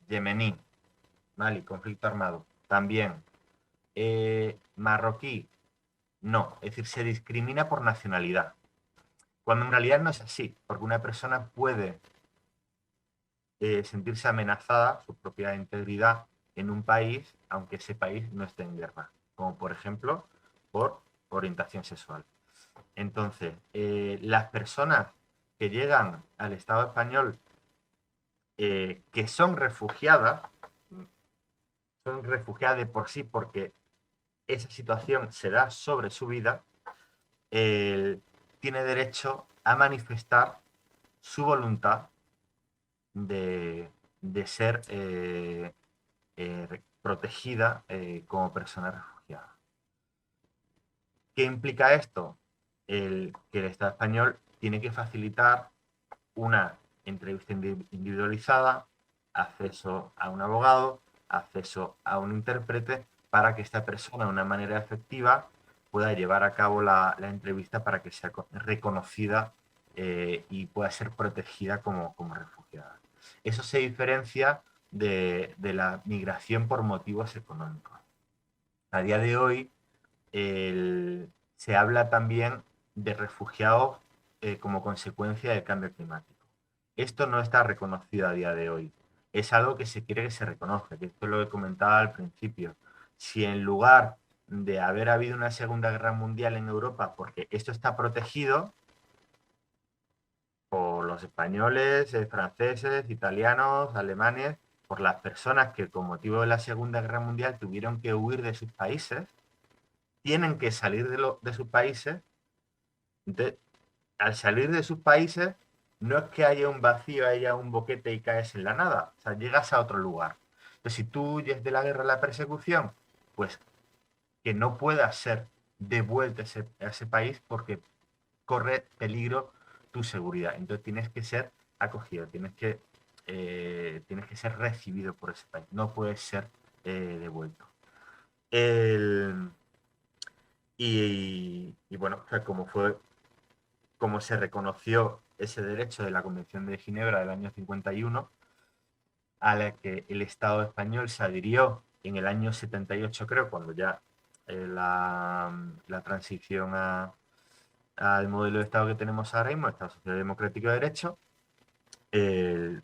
yemení, Mali, conflicto armado, también, marroquí, no, es decir, se discrimina por nacionalidad, cuando en realidad no es así, porque una persona puede sentirse amenazada, su propia integridad, en un país, aunque ese país no esté en guerra, como por ejemplo por orientación sexual. Entonces, las personas que llegan al Estado español que son refugiadas de por sí porque esa situación se da sobre su vida, tiene derecho a manifestar su voluntad de ser protegida como persona refugiada. ¿Qué implica esto? Que el Estado español tiene que facilitar una entrevista individualizada, acceso a un abogado, acceso a un intérprete, para que esta persona, de una manera efectiva, pueda llevar a cabo la entrevista para que sea reconocida y pueda ser protegida como refugiada. Eso se diferencia de la migración por motivos económicos. A día de hoy se habla también de refugiados como consecuencia del cambio climático. Esto no está reconocido a día de hoy. Es algo que se quiere que se reconozca, que esto es lo que comentaba al principio. Si en lugar de haber habido una Segunda Guerra Mundial en Europa, porque esto está protegido por los españoles, franceses, italianos, alemanes, por las personas que con motivo de la Segunda Guerra Mundial tuvieron que huir de sus países, tienen que salir de sus países. Entonces, al salir de sus países, no es que haya un vacío, haya un boquete y caes en la nada. O sea, llegas a otro lugar. Entonces, si tú huyes de la guerra, la persecución, pues que no puedas ser devuelto a ese país porque corre peligro tu seguridad. Entonces, tienes que ser acogido, tienes que ser recibido por ese país. No puedes ser devuelto. Y bueno, o sea, como se reconoció ese derecho de la Convención de Ginebra del año 51, a la que el Estado español se adhirió en el año 78, creo, cuando ya la transición al modelo de Estado que tenemos ahora mismo, Estado Social Democrático de Derecho,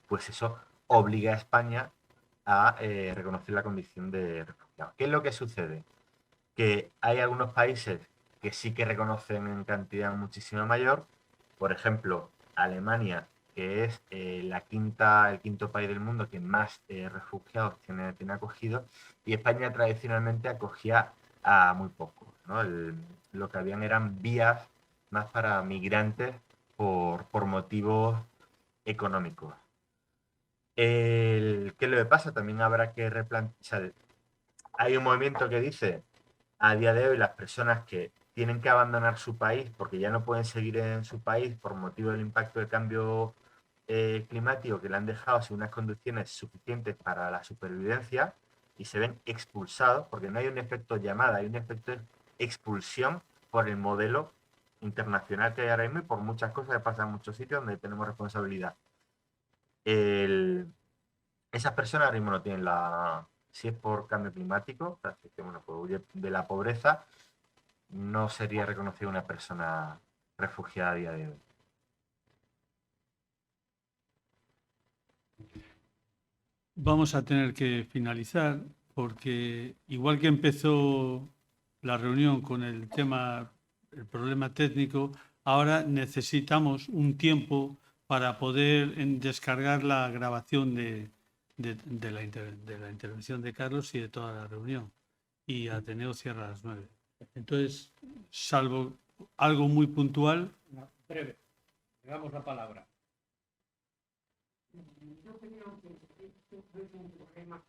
pues eso obliga a España a reconocer la condición de refugiado. ¿Qué es lo que sucede? Que hay algunos países que sí que reconocen en cantidad muchísimo mayor, por ejemplo, Alemania, que es el quinto país del mundo que más refugiados tiene acogido, y España tradicionalmente acogía a muy pocos, ¿no? Lo que habían eran vías más para migrantes por motivos económicos. ¿Qué es lo que pasa? También habrá que replantear. Hay un movimiento que dice, a día de hoy, las personas que tienen que abandonar su país porque ya no pueden seguir en su país por motivo del impacto del cambio climático, que le han dejado sin unas condiciones suficientes para la supervivencia, y se ven expulsados, porque no hay un efecto llamada, hay un efecto de expulsión por el modelo internacional que hay ahora mismo y por muchas cosas que pasan en muchos sitios donde tenemos responsabilidad. Esas personas ahora mismo no tienen si es por cambio climático, que bueno, pues huye de la pobreza, no sería reconocida una persona refugiada a día de hoy. Vamos a tener que finalizar porque igual que empezó la reunión con el problema técnico, ahora necesitamos un tiempo para poder descargar la grabación de la intervención de Carlos y de toda la reunión. Y Ateneo cierra a las 9. Entonces, salvo algo muy puntual. Breve, le damos la palabra. Yo tenía un problema.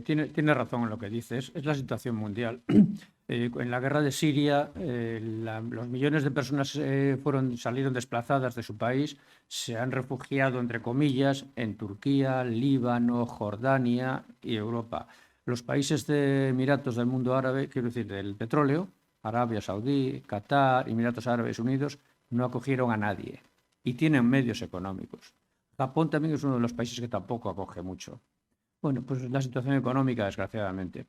Tiene razón en lo que dice, es la situación mundial. En la guerra de Siria, los millones de personas salieron desplazadas de su país, se han refugiado, entre comillas, en Turquía, Líbano, Jordania y Europa. Los países de Emiratos del mundo árabe, quiero decir, del petróleo, Arabia Saudí, Qatar, Emiratos Árabes Unidos, no acogieron a nadie y tienen medios económicos. Japón también es uno de los países que tampoco acoge mucho. Bueno, pues la situación económica, desgraciadamente.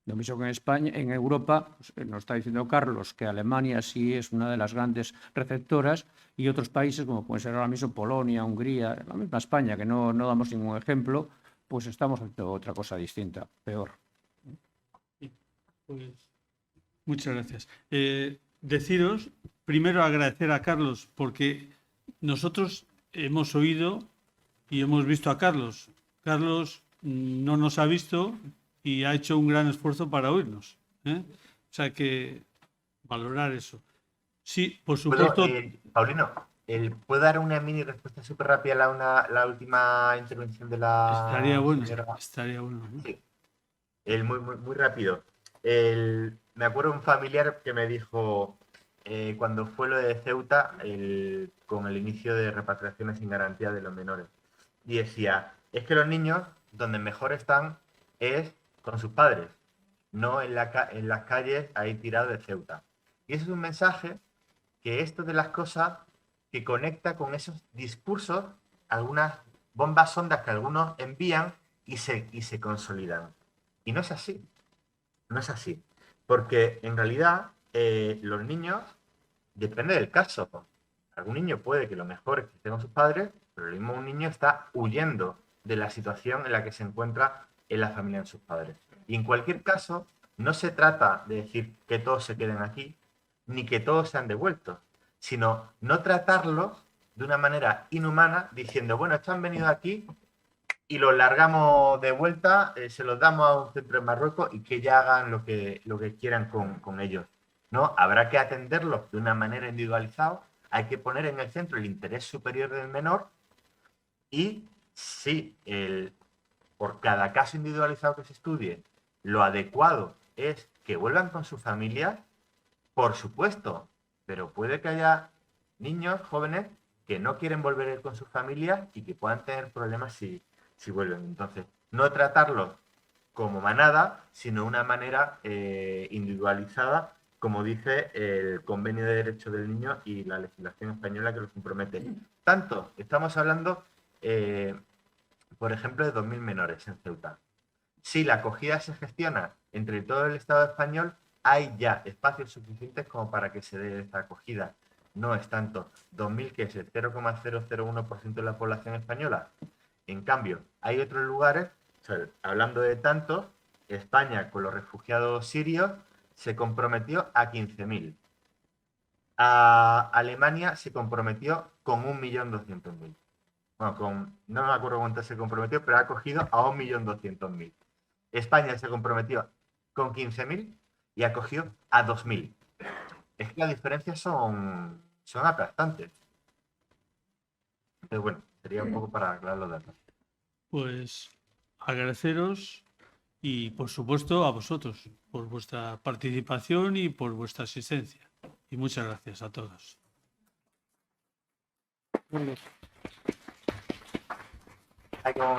Lo mismo que en España, en Europa, pues, nos está diciendo Carlos que Alemania sí es una de las grandes receptoras y otros países, como pueden ser ahora mismo Polonia, Hungría, la misma España, que no damos ningún ejemplo, pues estamos haciendo otra cosa distinta, peor. Pues, muchas gracias. Deciros, primero agradecer a Carlos, porque nosotros hemos oído y hemos visto a Carlos. Carlos no nos ha visto y ha hecho un gran esfuerzo para oírnos, ¿eh? O sea que valorar eso. Sí, por supuesto. Paulino, ¿puedo dar una mini respuesta súper rápida a la última intervención de la Estaría bueno, señora? estaría bueno, ¿no? Sí. Muy rápido. Me acuerdo un familiar que me dijo, cuando fue lo de Ceuta, con el inicio de repatriaciones sin garantía de los menores, y decía, es que los niños donde mejor están es con sus padres, no en las calles ahí tirados de Ceuta. Y ese es un mensaje que esto de las cosas que conecta con esos discursos, algunas bombas sondas que algunos envían y se consolidan. Y no es así. No es así. Porque en realidad los niños, depende del caso. Algún niño puede que lo mejor es que esté con sus padres, pero lo mismo un niño está huyendo de la situación en la que se encuentra en la familia de sus padres. Y en cualquier caso, no se trata de decir que todos se queden aquí, ni que todos sean devueltos, sino no tratarlos de una manera inhumana, diciendo, bueno, estos han venido aquí y los largamos de vuelta, se los damos a un centro en Marruecos y que ya hagan lo que quieran con ellos. ¿No? Habrá que atenderlos de una manera individualizada, hay que poner en el centro el interés superior del menor y si por cada caso individualizado que se estudie, lo adecuado es que vuelvan con su familia, por supuesto, pero puede que haya niños, jóvenes, que no quieren volver con su familia y que puedan tener problemas si vuelven. Entonces, no tratarlos como manada, sino de una manera individualizada, como dice el Convenio de Derechos del Niño y la legislación española que los compromete. Tanto, estamos hablando, por ejemplo, de 2.000 menores en Ceuta. Si la acogida se gestiona entre todo el Estado español, hay ya espacios suficientes como para que se dé esta acogida. No es tanto 2.000, que es el 0,001% de la población española. En cambio, hay otros lugares, o sea, hablando de tantos, España con los refugiados sirios se comprometió a 15.000. Alemania se comprometió con 1.200.000. Bueno, no me acuerdo cuánto se comprometió, pero ha acogido a 1.200.000. España se comprometió con 15.000 y acogió a 2.000. Es que las diferencias son aplastantes. Entonces, bueno, sería un poco para aclarar los datos. Pues agradeceros y, por supuesto, a vosotros por vuestra participación y por vuestra asistencia. Y muchas gracias a todos. Hay como